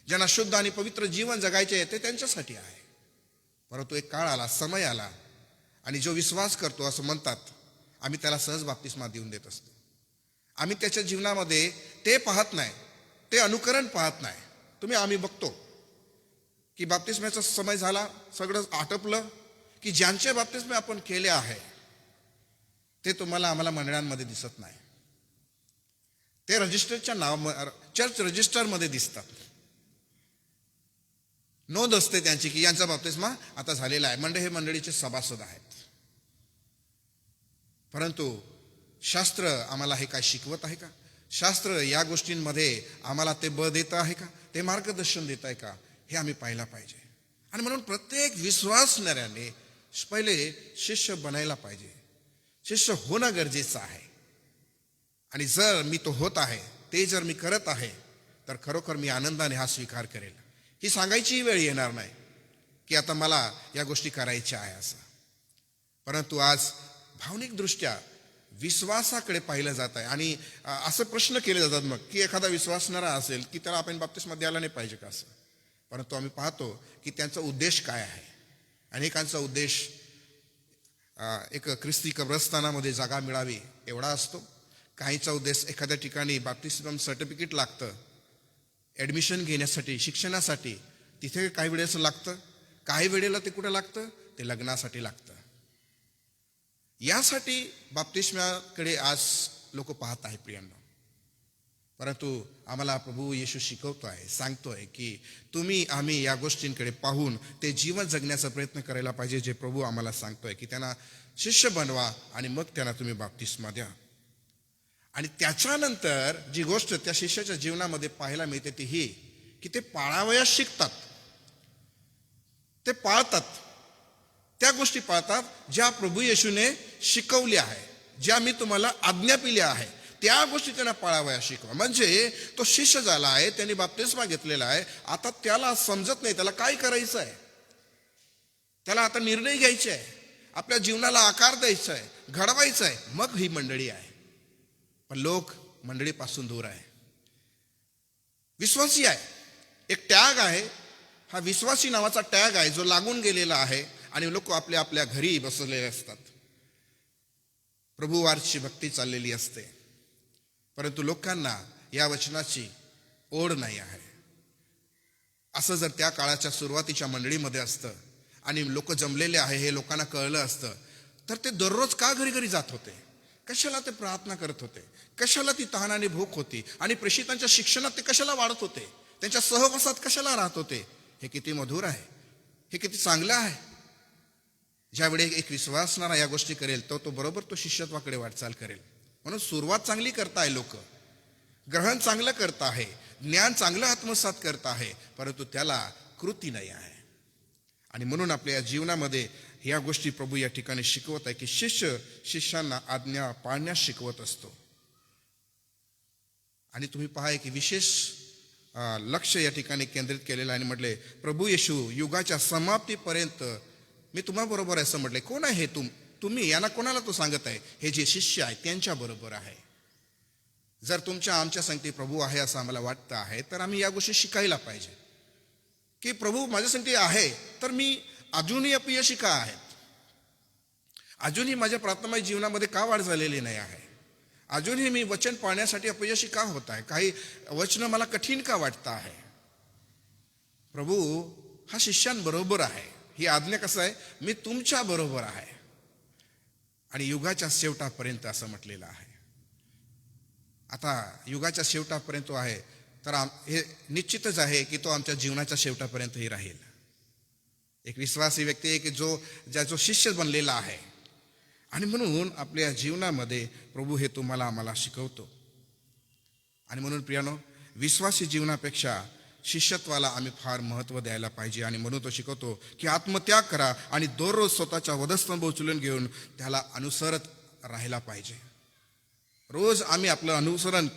ज्यांना शुद्ध आणि पवित्र जीवन जगायचे आहे ते त्यांच्यासाठी आहे. परंतु एक काळ आला, समय आला, आणि जो विश्वास करतो असं म्हणतात, आम्ही त्याला सहज बाप्तिस्मा देऊन देत असतो. आम्ही त्याच्या जीवनामध्ये ते पाहत नाही, ते अनुकरण पाहत नाही. आम्ही बघतो की बाप्तिस्म्याचा समय झाला, सगळं आटपलं, की ज्यांचे बाप्तिस्मे आपण केले आहे ते आम्हाला मंडळांमध्ये दिसत नाही. ते रजिस्टरच्या चर्च रजिस्टरमध्ये दिसतात, नोंद असते त्यांची की यांचा बाप्तिस्मा आता झालेला आहे, हे मंडळीचे सभासद आहेत. परंतु शास्त्र आम्हाला हे काय शिकवत आहे का? शास्त्र या गोष्टींमध्ये आम्हाला ते बळ देत आहे का? ते मार्गदर्शन देत आहे का? हे आम्ही पाहायला पाहिजे. आणि म्हणून प्रत्येक विश्वासणाऱ्याने पहिले शिष्य बनायला पाहिजे, शिष्य होणं गरजेचं आहे. आणि जर मी तो होत आहे, ते जर मी करत आहे, तर खरोखर मी आनंदाने हा स्वीकार करेल. ही सांगायचीही वेळ येणार नाही की आता मला या गोष्टी करायच्या आहे असं. परंतु आज भावनिकदृष्ट्या विश्वासाकडे पाहिलं जात आहे. आणि असं प्रश्न केले जातात मग की एखादा विश्वासणारा असेल की त्याला आपण बाप्तिस्मा द्यायला नाही पाहिजे का असं. परंतु आम्ही पाहतो की त्यांचा उद्देश काय आहे. अनेकांचा उद्देश एक ख्रिस्ती कब्रस्थानामध्ये जागा मिळावी एवढा असतो. काहींचा उद्देश एखाद्या ठिकाणी बाप्तिस्म सर्टिफिकेट लागतं ॲडमिशन घेण्यासाठी, शिक्षणासाठी, तिथे काही वेळेस लागतं. काही वेळेला ते कुठं लागतं, ते लग्नासाठी लागतं. यासाठी बाप्तिस्म्याकडे आज लोक पाहत आहेत प्रियांनो. परंतु आम्हाला प्रभू येशू शिकवतो आहे, सांगतोय की तुम्ही आम्ही या गोष्टींकडे पाहून ते जीवन जगण्याचा प्रयत्न करायला पाहिजे, जे प्रभू आम्हाला सांगतोय की त्यांना शिष्य बनवा आणि मग त्यांना तुम्ही बाप्तिस्मा द्या. आणि त्याच्यानंतर जी गोष्ट त्या शिष्याच्या जीवनामध्ये पाहायला मिळते ती ही की ते पाळावयास शिकतात, ते पाळतात, त्या गोष्टी पाळतात ज्या प्रभू येशूने शिकवल्या आहे, ज्या मी तुम्हाला आज्ञा पिल्या आहे, त्या गोष्टी त्यांना पाळावयास शिकवा. म्हणजे तो शिष्य झाला आहे, त्यांनी बाप्तिस्मा घेतलेला आहे, आता त्याला समजत नाही त्याला काय करायचं आहे, त्याला आता निर्णय घ्यायचे आहे, आपल्या जीवनाला आकार द्यायचा आहे, घडवायचं आहे. मग ही मंडळी आहे. पण लोक मंडळीपासून दूर आहे. विश्वासी आहे, एक टॅग आहे, हा विश्वासी नावाचा टॅग आहे जो लागून गेलेला आहे. आणि लोक आपल्या आपल्या घरी बसलेले असतात, प्रभुवारची भक्ती चाललेली असते, परंतु लोकांना या वचनाची ओढ नाही आहे. असं जर त्या काळाच्या सुरुवातीच्या मंडळीमध्ये असतं आणि लोक जमलेले आहे हे लोकांना कळलं असतं तर ते दररोज का घरी घरी जात होते, कशाला ते प्रार्थना करत होते, कशाला ती तहान आणि भूक होती, आणि प्रेषितांच्या शिक्षणात ते कशाला वाढत होते, त्यांच्या सहवासात कशाला राहत होते. हे किती मधुर आहे, हे किती चांगलं आहे. ज्यावेळी एक विश्वासणारा या गोष्टी करेल तो बरोबर तो शिष्यत्वाकडे वाटचाल करेल. म्हणून सुरुवात चांगली करताय, लोक ग्रहण चांगलं करत आहे, ज्ञान चांगलं आत्मसात करत आहे, परंतु त्याला कृती नाही आहे. आणि म्हणून आपल्या जीवनामध्ये या गोष्टी प्रभू या ठिकाणी शिकवत आहे की शिष्य शिष्यांना आज्ञा पाळण्यास शिकवत असतो. आणि तुम्ही पहा की विशेष लक्ष या ठिकाणी केंद्रित केलेलं आहे. आणि म्हटले प्रभू येशू युगाच्या समाप्तीपर्यंत मी तुम्हाबरोबर असं म्हटलंय. कोण आहे हे तुम्ही, यांना कोणाला तो सांगत आहे, हे जे शिष्य आहे त्यांच्या बरोबर आहे. जर तुमच्या आमच्या संगती प्रभू आहे असं आम्हाला वाटतं आहे तर आम्ही या गोष्टी शिकायला पाहिजे की प्रभू माझ्या संगती आहे तर मी अजूनही अपयशी का आहेत, अजूनही माझ्या प्रार्थनामय जीवनामध्ये का वाढ झालेली नाही आहे, अजूनही मी वचन पाळण्यासाठी अपयशी का होत आहे, काही वचन मला कठीण का वाटतं आहे. प्रभू हा शिष्यांबरोबर आहे, ही आज्ञा कसं आहे, मी तुमच्या बरोबर आहे. आणि युगाच्या शेवटापर्यंत असं म्हटलेलं आहे. आता युगाच्या शेवटापर्यंत आहे तर हे निश्चितच आहे की तो आमच्या जीवनाच्या शेवटापर्यंतही राहील. एक विश्वासी व्यक्ती आहे की जो शिष्य बनलेला आहे. आणि म्हणून आपल्या जीवनामध्ये प्रभू हे तुम्हाला आम्हाला शिकवतो. आणि म्हणून प्रियानो, विश्वासी जीवनापेक्षा शिष्यत्वाला आम्ही फार महत्त्व द्यायला पाहिजे. आणि म्हणून तो शिकवतो की आत्मत्याग करा आणि दररोज स्वतःच्या वधस्तंभ उचलून घेऊन त्याला अनुसरत राहायला पाहिजे. रोज आम्ही आपलं अनुसरण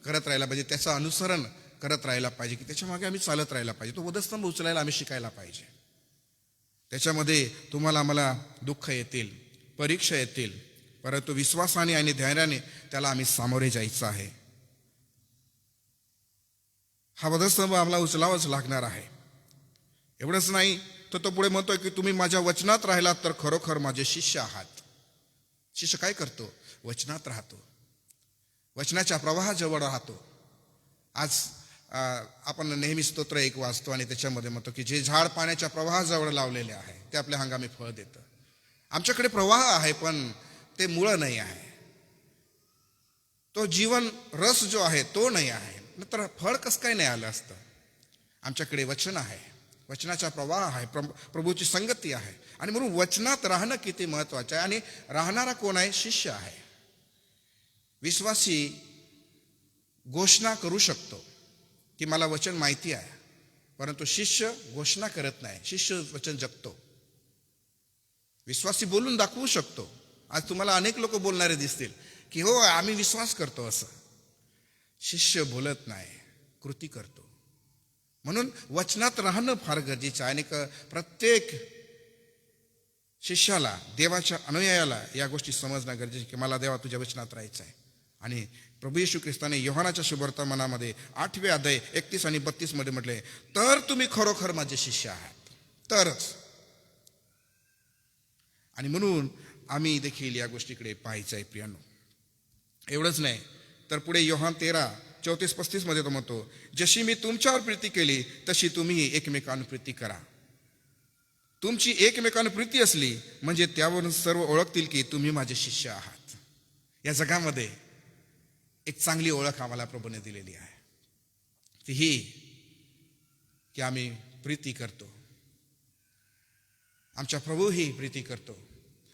करत राहायला पाहिजे, त्याचं अनुसरण करत राहायला पाहिजे की त्याच्या मागे आम्ही चालत राहायला पाहिजे. तो वधस्तंभ उचलायला आम्ही शिकायला पाहिजे. त्याच्यामध्ये तुम्हाला आम्हाला दुःख येतील, परीक्षा येतील, परंतु विश्वासाने आणि धैर्याने त्याला आम्ही सामोरे जायचं आहे. हा वधस्तंभ आम्हाला उचलावाच लागणार आहे. एवढंच नाही तर तो पुढे म्हणतोय की तुम्ही माझ्या वचनात राहिलात तर खरोखर माझे शिष्य आहात. शिष्य काय करतो, वचनात राहतो, वचनाच्या प्रवाहाजवळ राहतो. आज आपण नेहमी स्तोत्र एक वाचतो आणि त्याच्यामध्ये म्हणतो की जे झाड पाण्याच्या प्रवाहाजवळ लावलेले आहे ते आपल्या हंगामी फळ देतं. आमच्याकडे प्रवाह आहे पण ते मुळं नाही आहे, तो जीवन रस जो आहे तो नाही आहे, नंतर फळ कसं काय नाही आलं असतं. आमच्याकडे वचन आहे, वचनाचा प्रवाह आहे, प्रभूची संगती आहे. आणि म्हणून वचनात राहणं किती महत्वाचं आहे. आणि राहणारा कोण आहे, शिष्य आहे. विश्वासी घोषणा करू शकतो की मला वचन माहिती आहे, परंतु शिष्य घोषणा करत नाही, शिष्य वचन जगतो. विश्वासी बोलून दाखवू शकतो. आज तुम्हाला अनेक लोक बोलणारे दिसतील की हो आम्ही विश्वास करतो असं. शिष्य बोलत नाही, कृती करतो. म्हणून वचनात राहणं फार गरजेचं आहे. आणि प्रत्येक शिष्याला, देवाच्या अनुयायाला या गोष्टी समजणं गरजेचं की मला देवा तुझ्या वचनात राहायचं आहे. आणि प्रभू येशू ख्रिस्ताने योहानाच्या शुभवर्तमानामध्ये 8 अध्याय 31 आणि 32 मध्ये म्हटले, तर तुम्ही खरोखर माझे शिष्य आहात, तरच. आणि म्हणून आम्ही देखील या गोष्टीकडे पाहायचं आहे प्रियांनो. एवढंच नाही तर पुढे योहान 13:34-35 मध्ये तो म्हणतो, जशी मी तुमच्यावर प्रीती केली तशी तुम्ही एकमेकांवर प्रीती करा. तुमची एकमेकांवर प्रीती असली म्हणजे त्यावरून सर्व ओळखतील की तुम्ही माझे शिष्य आहात. या जगामध्ये एक चांगली ओळख आम्हाला प्रभूने दिलेली आहे, ती ही की आम्ही प्रीती करतो. आमच्या प्रभूही प्रीती करतो.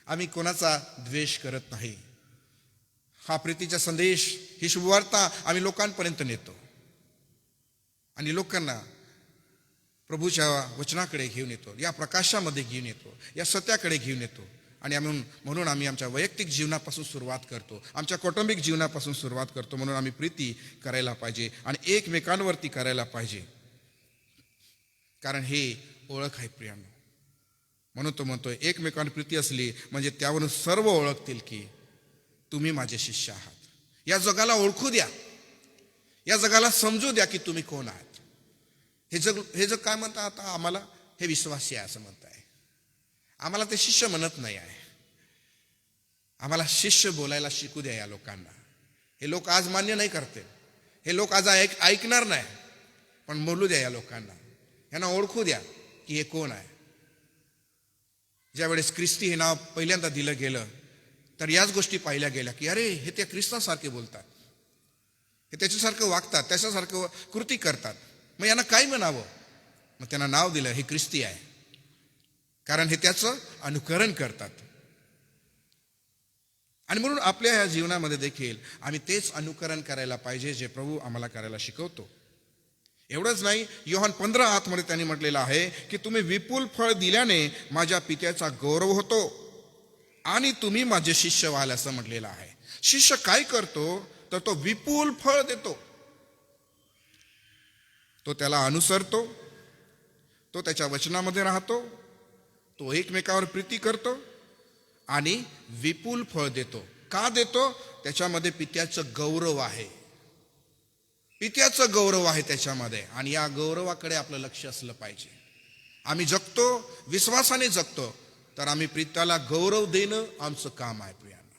आम्ही कोणाचा द्वेष करत नाही. हा प्रीतीचा संदेश, ही शुभवार्ता आम्ही लोकांपर्यंत नेतो आणि लोकांना प्रभूच्या वचनाकडे घेऊन येतो, या प्रकाशामध्ये घेऊन येतो, या सत्याकडे घेऊन येतो. आणि म्हणून आम्ही आमच्या वैयक्तिक जीवनापासून सुरुवात करतो, आमच्या कौटुंबिक जीवनापासून सुरुवात करतो. म्हणून आम्ही प्रीती करायला पाहिजे आणि एकमेकांवरती करायला पाहिजे, कारण हे ओळख आहे प्रियांनो. म्हणून तो म्हणतोय एकमेकांवर प्रीती असली म्हणजे त्यावरून सर्व ओळखतील की तुम्ही माझे शिष्य आहात. या जगाला ओळखू द्या, या जगाला समजू द्या की तुम्ही कोण आहात. हे जग काय म्हणतात आता, आम्हाला हे विश्वासी आहे असं म्हणत आहे. आम्हाला ते शिष्य म्हणत नाही आहे. आम्हाला शिष्य बोलायला शिकू द्या या लोकांना. हे लोक आज मान्य नाही करते, हे लोक आज ऐकणार नाही, पण बोलू द्या या लोकांना. यांना ओळखू द्या की हे कोण आहे. ज्यावेळेस ख्रिस्ती हे नाव पहिल्यांदा दिलं गेलं तर याच गोष्टी पाहिल्या गेल्या की अरे हे त्या ख्रिस्तासारखे बोलतात, हे त्याच्यासारखं वागतात, त्याच्यासारखं कृती करतात, मग यांना काय म्हणावं. मग त्यांना नाव दिलं हे ख्रिस्ती आहे, कारण हे त्याचं अनुकरण करतात. आणि म्हणून आपल्या या जीवनामध्ये देखील आम्ही तेच अनुकरण करायला पाहिजे जे प्रभू आम्हाला करायला शिकवतो. एवढंच नाही, योहान 15:8 मध्ये त्यांनी म्हटलेलं आहे की तुम्ही विपुल फळ दिल्याने माझ्या पित्याचा गौरव होतो आणि तुम्ही माझे शिष्य व्हाल असं म्हटलेलं आहे. शिष्य काय करतो तर तो विपुल फळ देतो. तो त्याला अनुसरतो, तो त्याच्या वचनामध्ये राहतो, तो एकमेकावर प्रीती करतो आणि विपुल फळ देतो. का देतो? त्याच्यामध्ये पित्याचं गौरव आहे, पित्याचं गौरव आहे त्याच्यामध्ये. आणि या गौरवाकडे आपलं लक्ष असलं पाहिजे. आम्ही जगतो, विश्वासाने जगतो, तर आम्ही पित्याला गौरव देणं आमचं काम आहे प्रियांनो.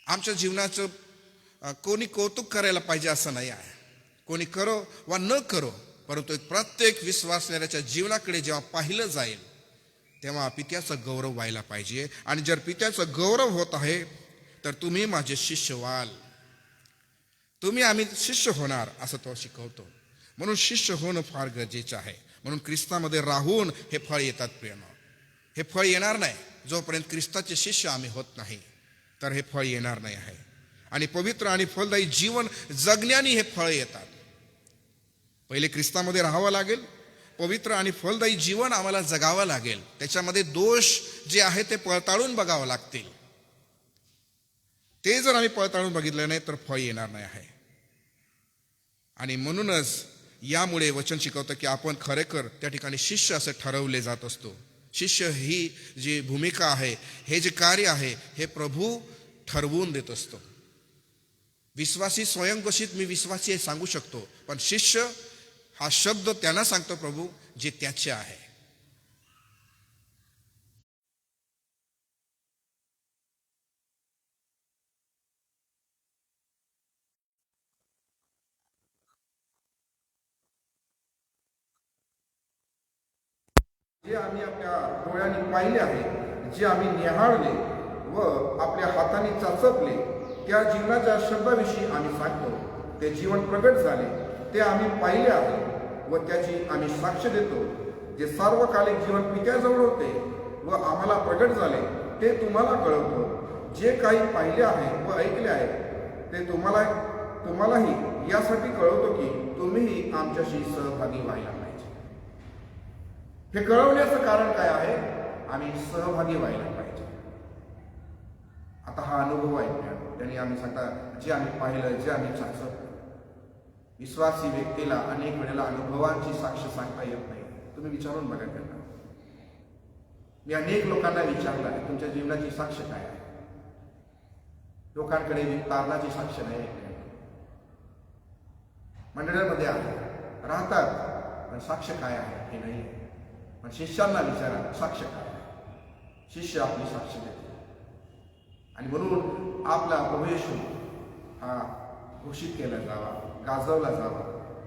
आमच्या जीवनाचं कोणी कौतुक करायला पाहिजे असं नाही आहे. कोणी करो वा न करो, परंतु प्रत्येक विश्वासणाऱ्याच्या जीवनाकडे जेव्हा पाहिलं जाईल तेव्हा पित्याचा गौरव व्हायला पाहिजे. आणि जर पित्याचं गौरव होत आहे तर तुम्ही माझे शिष्य व्हाल, आम्ही शिष्य होणार असं तो शिकवतो. म्हणून शिष्य होणं फार गरजेचं आहे. म्हणून ख्रिस्तामध्ये राहून हे फळ येतात प्रियांनो. हे फळ येणार नाही जोपर्यंत ख्रिस्ताचे शिष्य आम्ही होत नाही, तर हे फळ येणार नाही आहे. आणि पवित्र आणि फलदायी जीवन जगण्याने हे फळ येतात. पहिले ख्रिस्तामध्ये राहावं लागेल, पवित्र आणि फलदायी जीवन आम्हाला जगावं लागेल. त्याच्यामध्ये दोष जे आहे ते पडताळून बघावं लागतील. ते जर आम्ही पडताळून बघितलं नाही तर फळ येणार नाही आहे. आणि म्हणूनच यामुळे वचन शिकवतं की आपण खरेखर त्या ठिकाणी शिष्य असे ठरवले जात असतो. शिष्य ही जी भूमिका आहे, हे जे कार्य आहे, हे प्रभू ठरवून देत असतो. विश्वासी स्वयंघोषित मी विश्वासी आहे सांगू शकतो, पण शिष्य हा शब्द त्यांना सांगतो प्रभू जे त्याचे आहे. जे आम्ही आपल्या डोळ्यांनी पाहिले आहे, जे आम्ही निहाळले व आपल्या हाताने चाचपले, त्या जीवनाच्या शब्दाविषयी आम्ही सांगतो. ते जीवन प्रगट झाले, ते आम्ही पाहिले आहे व त्याची आम्ही साक्ष देतो. जे सार्वकालिक जीवन पित्याजवळ होते व आम्हाला प्रगट झाले ते तुम्हाला कळवतो. जे काही पाहिले आहे व ऐकले आहे ते तुम्हालाही यासाठी कळवतो की तुम्हीही आमच्याशी सहभागी व्हायला पाहिजे. हे कळवण्याचं कारण काय आहे? आम्ही सहभागी व्हायला पाहिजे. आता हा अनुभव आहे त्यांनी आम्ही सांगता, जे आम्ही पाहिलं, जे आम्ही चाचपलं, विश्वासी व्यक्तीला अनेक वेळेला अनुभवांची साक्ष सांगता येत नाही. तुम्ही विचारून बघा त्यांना. मी अनेक लोकांना विचारलं आहे, तुमच्या जीवनाची साक्ष काय आहे? लोकांकडे कारणाची साक्ष नाही. मंडळामध्ये आहे, राहतात, पण साक्ष काय आहे हे नाही. पण शिष्यांना विचारा, साक्ष काय आहे? शिष्य आपली साक्ष देते. आणि म्हणून आपला प्रभू येशू हा घोषित केला जावा, गाजवला जावा,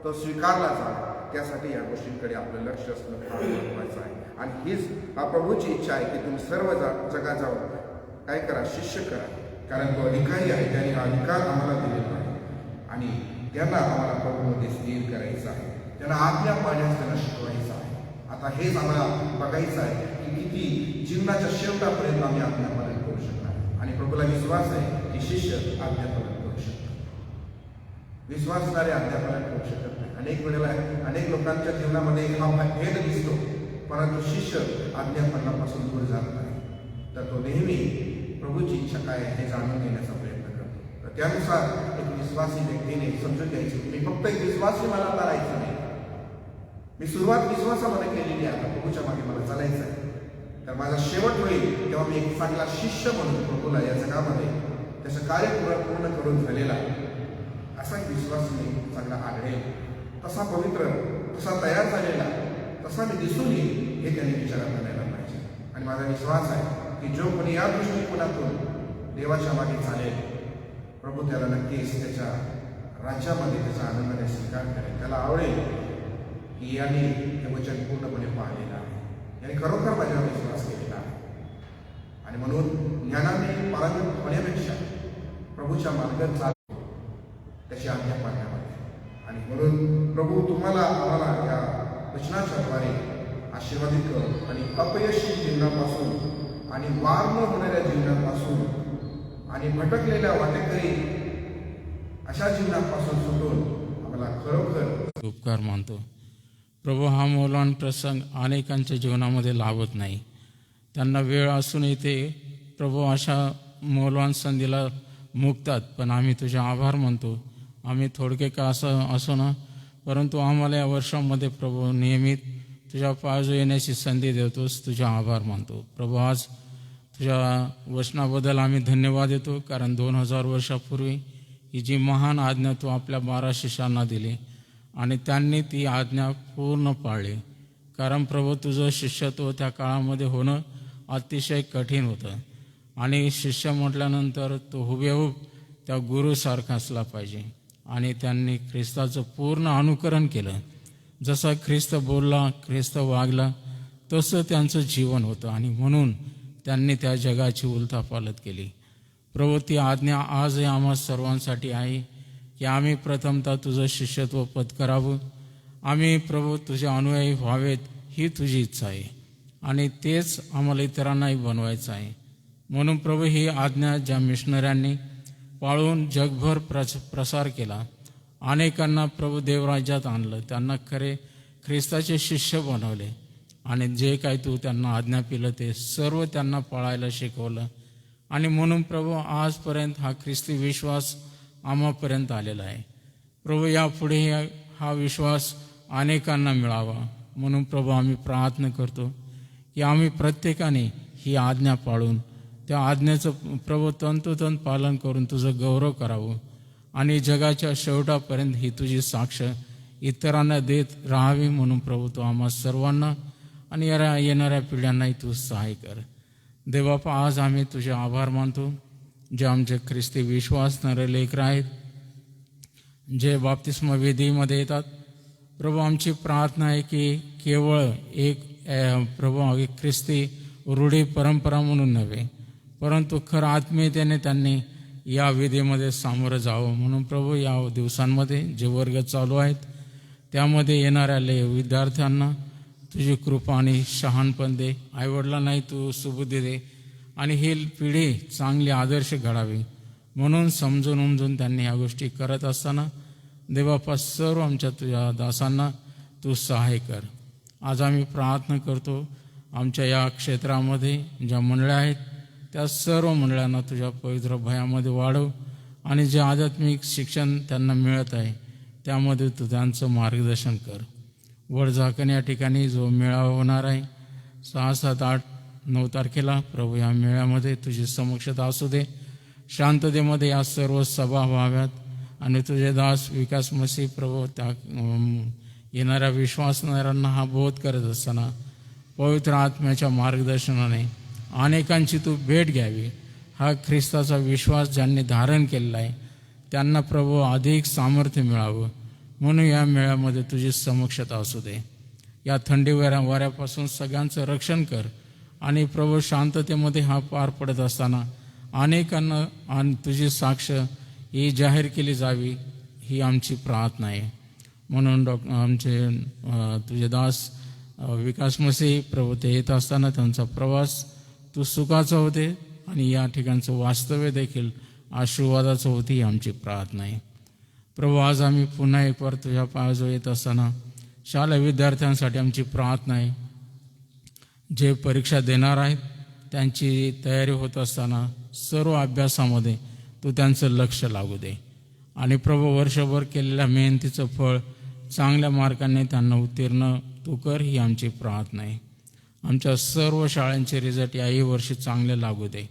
तो स्वीकारला जावा. त्यासाठी या गोष्टींकडे आपलं लक्ष असणं फार महत्वाचं आहे. आणि हीच प्रभूची इच्छा आहे की तुम्ही सर्व जगा जाऊन काय करा, शिष्य करा. कारण तो अधिकारी आहे, त्याने हा अधिकार आम्हाला दिलेला आहे. आणि त्यांना आम्हाला प्रभूमध्ये स्थिर करायचं आहे, त्यांना आज्ञा पाळण्यास त्यांना शिकवायचं आहे. आता हेच आम्हाला बघायचं आहे की किती जीवनाच्या शेवटापर्यंत आम्ही आज्ञापालन करू शकणार. आणि प्रभूला विश्वास आहे की शिष्य आज्ञापालन करू शकतात, विश्वासणारे आज्ञापालन करू शकत नाही. अनेक वेळेला अनेक लोकांच्या जीवनामध्ये हा भेद दिसतो, परंतु शिष्य आज्ञापालनापासून दूर जात नाही. तर तो नेहमी प्रभूची इच्छा काय आहे हे जाणून घेण्याचा प्रयत्न करतो. तर त्यानुसार एक विश्वासी व्यक्तीने समजून घ्यायची की मी फक्त एक विश्वासी मला आता राहायचं नाही. मी सुरुवात विश्वासामध्ये केलेली आहे, आता प्रभूच्या मागे मला चालायचं आहे. तर माझा शेवट होईल तेव्हा मी एक चांगला शिष्य म्हणून प्रभूला या जगामध्ये त्याचं कार्य पूर्ण करून झालेला असा एक विश्वास मी चांगला आढळेल, तसा पवित्र, तसा तयार झालेला, तसा मी दिसून येईल हे त्यांनी विचारात आणायला पाहिजे. आणि माझा विश्वास आहे की जो कोणी या दृष्टिकोनातून देवाच्या मागे चालेल, प्रभू त्याला नक्कीच त्याच्या राज्यामध्ये त्याचा आनंदाने स्वीकार करेल. त्याला आवडेल की यांनी हे वचन पूर्णपणे पाळलेलं आहे, यांनी खरोखर माझ्यावर विश्वास केलेला आहे. आणि म्हणून ज्ञानाने पारंगत होण्यापेक्षा प्रभूच्या मार्गात चालतो त्याची आज्ञा पाळण्यामध्ये. आणि म्हणून प्रभू तुम्हाला आम्हाला या वचनाच्या द्वारे आशीर्वादित करो आणि अपयशी जीवनापासून आणि वार न होणाऱ्या जीवनापासून आणि भटकलेल्या वाटेकरी अशा जीवनापासून सुटून आम्हाला खरोखर उपकार मानतो. प्रभू, हा मौलान प्रसंग अनेकांच्या जीवनामध्ये लाभत नाही. त्यांना वेळ असूनही ते प्रभू अशा मौलान संधीला मुकतात. पण आम्ही तुझे आभार मानतो. आम्ही थोडके का असो ना, परंतु आम्हाला या वर्षामध्ये प्रभू नियमित तुझ्या पाजू येण्याची संधी देतोस. तुझा आभार मानतो. प्रभू, आज तुझ्या वचनाबद्दल आम्ही धन्यवाद देतो, कारण 2000 वर्षापूर्वी ही जी महान आज्ञा तू आपल्या 12 शिष्यांना दिली आणि त्यांनी ती आज्ञा पूर्ण पाळली. कारण प्रभू, तुझं शिष्यत्व त्या काळामध्ये होणं अतिशय कठीण होतं. आणि शिष्य म्हटल्यानंतर तो हुबेहूब त्या गुरुसारखा असला पाहिजे. आणि त्यांनी ख्रिस्ताचं पूर्ण अनुकरण केलं. जसा ख्रिस्त बोलला, ख्रिस्त वागला, तसं त्यांचं जीवन होतं. आणि म्हणून त्यांनी त्या जगाची उलथापालथ केली. प्रभू, ती आज्ञा आजही आम्हा सर्वांसाठी आहे की आम्ही प्रथमतः तुझं शिष्यत्व पत्करावं. आम्ही प्रभू तुझे अनुयायी व्हावेत ही तुझी इच्छा आहे आणि तेच आम्हाला इतरांनाही बनवायचं आहे. म्हणून प्रभू, ही आज्ञा ज्या मिशनऱ्यांनी पाळून जगभर प्रसार केला, अनेकांना प्रभू देवराज्यात आणलं, त्यांना खरे ख्रिस्ताचे शिष्य बनवले आणि जे काही तू त्यांना आज्ञा पिलं ते सर्व त्यांना पाळायला शिकवलं. आणि म्हणून प्रभू, आजपर्यंत हा ख्रिस्ती विश्वास आम्हापर्यंत आलेला आहे. प्रभू, यापुढे हा विश्वास अनेकांना मिळावा. म्हणून प्रभू, आम्ही प्रार्थना करतो की आम्ही प्रत्येकाने ही आज्ञा पाळून त्या आज्ञेचं प्रभू तंतोतंत पालन करून तुझं गौरव करावं आणि जगाच्या शेवटापर्यंत ही तुझी साक्ष इतरांना देत राहावी. म्हणून प्रभू, तू आम्हा सर्वांना आणि येणाऱ्या पिढ्यांनाही तू सहाय्य कर. देवबापा, आज आम्ही तुझे आभार मानतो जे आमचे ख्रिस्ती विश्वासणारे लेकरं आहेत, जे बाप्तिस्मा विधीमध्ये येतात. प्रभू, आमची प्रार्थना आहे की केवळ एक प्रभू एक ख्रिस्ती रूढी परंपरा म्हणून नव्हे, परंतु खरं आत्मीयतेने त्यांनी या विधीमध्ये सामोरं जावं. म्हणून प्रभू, या दिवसांमध्ये जे वर्ग चालू आहेत त्यामध्ये येणाऱ्या विद्यार्थ्यांना तुझी कृपा आणि शहाणपण दे. आईवडिलांनाही तू सुबुद्धी दे आणि ही पिढी चांगली आदर्श घडावी म्हणून समजून उमजून त्यांनी ह्या गोष्टी करत असताना देवबापा, सर्व आमच्या तुझ्या दासांना तू सहाय्य कर. आज आम्ही प्रार्थना करतो आमच्या या क्षेत्रामध्ये ज्या मंडळ्या आहेत त्या सर्व मंडळांना तुझ्या पवित्र भयामध्ये वाढव आणि जे आध्यात्मिक शिक्षण त्यांना मिळत आहे त्यामध्ये तू त्यांचं मार्गदर्शन कर. वडझाकण या ठिकाणी जो मेळावा होणार आहे 6, 7, 8, 9 तारखेला, प्रभू या मेळ्यामध्ये तुझी समक्षता असू दे. शांततेमध्ये या सर्व सभा व्हाव्यात आणि तुझे दास विकास मसीह प्रभू त्या येणाऱ्या विश्वासणाऱ्यांना हा बोध करत असताना पवित्र आत्म्याच्या मार्गदर्शनाने अनेकांची तू भेट घ्यावी. हा ख्रिस्ताचा विश्वास ज्यांनी धारण केलेला आहे त्यांना प्रभू अधिक सामर्थ्य मिळावं म्हणून या मेळ्यामध्ये तुझी समक्षता असू दे. या थंडी वाऱ्यापासून सगळ्यांचं रक्षण कर आणि प्रभू शांततेमध्ये हा पार पडत असताना अनेकांना आणि तुझी साक्ष ही जाहीर केली जावी ही आमची प्रार्थना आहे. म्हणून आमचे तुझे दास विकास मसीह प्रभू ते येत असताना त्यांचा प्रवास तू सुखाचा होते आणि या ठिकाणचं वास्तव्य देखील आशीर्वादाचं होती ही आमची प्रार्थना आहे. प्रभू आज आम्ही पुन्हा एक वार तुझ्या पायाजवळ येत असताना शालेय विद्यार्थ्यांसाठी आमची प्रार्थना आहे. जे परीक्षा देणार आहेत त्यांची तयारी होत असताना सर्व अभ्यासामध्ये तू त्यांचं लक्ष लागू दे आणि प्रभू वर्षभर केलेल्या मेहनतीचं फळ चांगल्या मार्काने त्यांना उत्तीर्ण तू कर ही आमची प्रार्थना आहे. आमच्या सर्व शाळांचे रिझल्ट याही वर्षी चांगले लागू दे.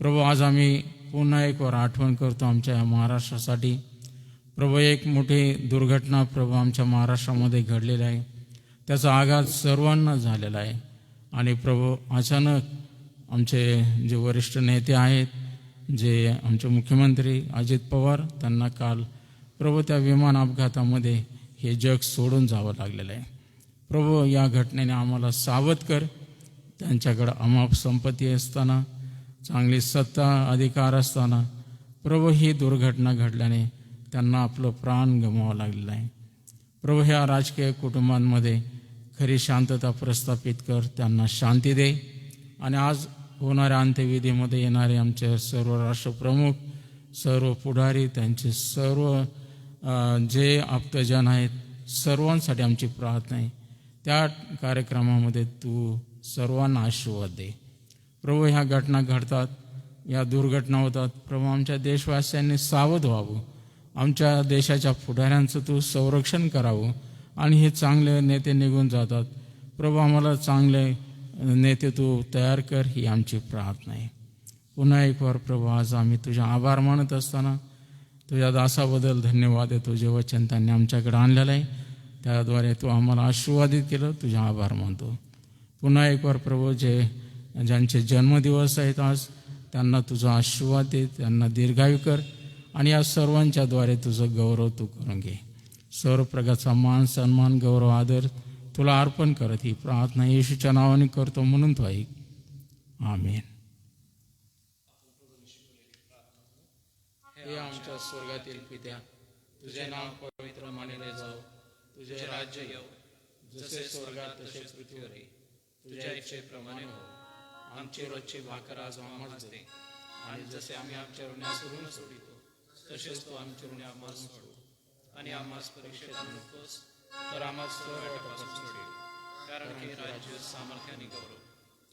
प्रभू आज आम्ही पुन्हा एक वार आठवण करतो आमच्या या महाराष्ट्रासाठी. प्रभू एक मोठी दुर्घटना प्रभू आमच्या महाराष्ट्रामध्ये घडलेली आहे. त्याचा आघात सर्वांना झालेला आहे आणि प्रभू अचानक आमचे जे वरिष्ठ नेते आहेत, जे आमचे मुख्यमंत्री अजित पवार, त्यांना काल प्रभू त्या विमान अपघातामध्ये हे जग सोडून जावं लागलेलं आहे. प्रभू या घटनेने आम्हाला सावध कर. त्यांच्याकडं अमाप संपत्ती असताना, चांगली सत्ता अधिकार असताना प्रभू ही दुर्घटना घडल्याने त्यांना आपलं प्राण गमवावं लागलेलं आहे. प्रभू ह्या राजकीय कुटुंबांमध्ये खरी शांतता प्रस्थापित कर, त्यांना शांती दे आणि आज होणाऱ्या अंत्यविधीमध्ये येणारे आमचे सर्व राष्ट्रप्रमुख, सर्व पुढारी, त्यांचे सर्व जे आप्तजन आहेत, सर्वांसाठी आमची प्रार्थना आहे. त्या कार्यक्रमामध्ये तू सर्वांना आशीर्वाद दे. प्रभू ह्या घटना घडतात, या दुर्घटना होतात. प्रभू आमच्या देशवासियांनी सावध व्हावं, आमच्या देशाच्या पुढाऱ्यांचं तू संरक्षण करावं आणि हे चांगले नेते निघून जातात. प्रभू आम्हाला चांगले नेते तू तयार कर ही आमची प्रार्थना आहे. पुन्हा एक वार प्रभू आज आम्ही तुझा आभार मानत असताना तुझ्या दासाबद्दल धन्यवाद देतो. जे वचन त्यांनी आमच्याकडे आणलेलं आहे त्याद्वारे तू आम्हाला आशीर्वादित केलं, तुझा आभार मानतो. पुन्हा एक वार प्रभू ज्यांचे जन्मदिवस आहेत आज त्यांना तुझा आशीर्वाद दे, त्यांना दीर्घायू कर आणि या सर्वांच्याद्वारे तुझं गौरव तू करून घे. सर्व प्रकारचा मान सन्मान गौरव आदर तुला अर्पण करत ही प्रार्थना येशूच्या नावाने करतो म्हणून तो ऐक. आमेन. हे आमच्या स्वर्गातील पित्या, तुझे नाव पवित्र मानले जाओ, तुझे राज्य येऊ, जसे स्वर्गात तसे पृथ्वीवरही. तुझ्या इच्छेप्रमाणे हो. आमची रोजची भाकर आज आम्हाला दे आणि जसे आम्ही आमच्या ऋणास ऋण सोडितो तसेच तू आमच्या ऋणी आम्हाला सोडू आणि आम्हास परीक्षेत नकोस तर आम्हाला सर्व वाईटापासून सोडील. कारण हे राज्य, सामर्थ्य आणि गौरव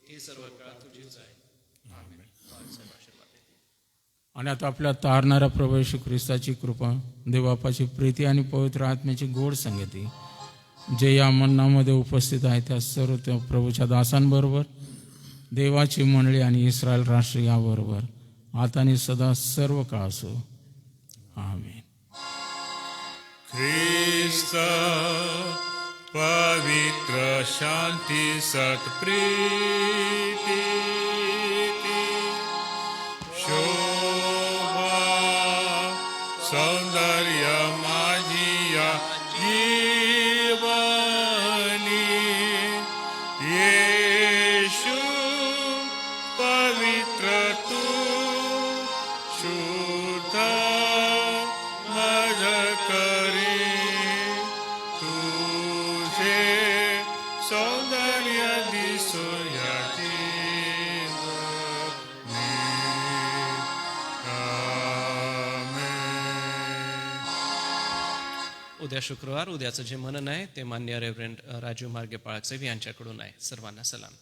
ही सर्व काळ तुझीच आहे. आमेन. आणि आता आपल्या तारणाऱ्या प्रभू येशू ख्रिस्ताची कृपा, देवबापाची प्रीती आणि पवित्र आत्म्याची गोड संगती जे या मन्नामध्ये उपस्थित आहे त्या सर्व त्या प्रभूच्या दासांबरोबर, देवाची मंडळी आणि इस्रायल राष्ट्र याबरोबर आता आणि सदा सर्व काळ असो. आमेन. ख्रिस्त पवित्र शांती सत्प्रीती शोभा सौंदर्य माझी या जीवनी येशू पवित्र तू शुद्ध मज करी तुझे सौंदर्य दिसोयाची उद्या शुक्रवार, उद्याचं जे मनन आहे ते मान्य रेव्हरंड राजू मार्गे पाळक साहेब यांच्याकडून आहे. सर्वांना सलाम.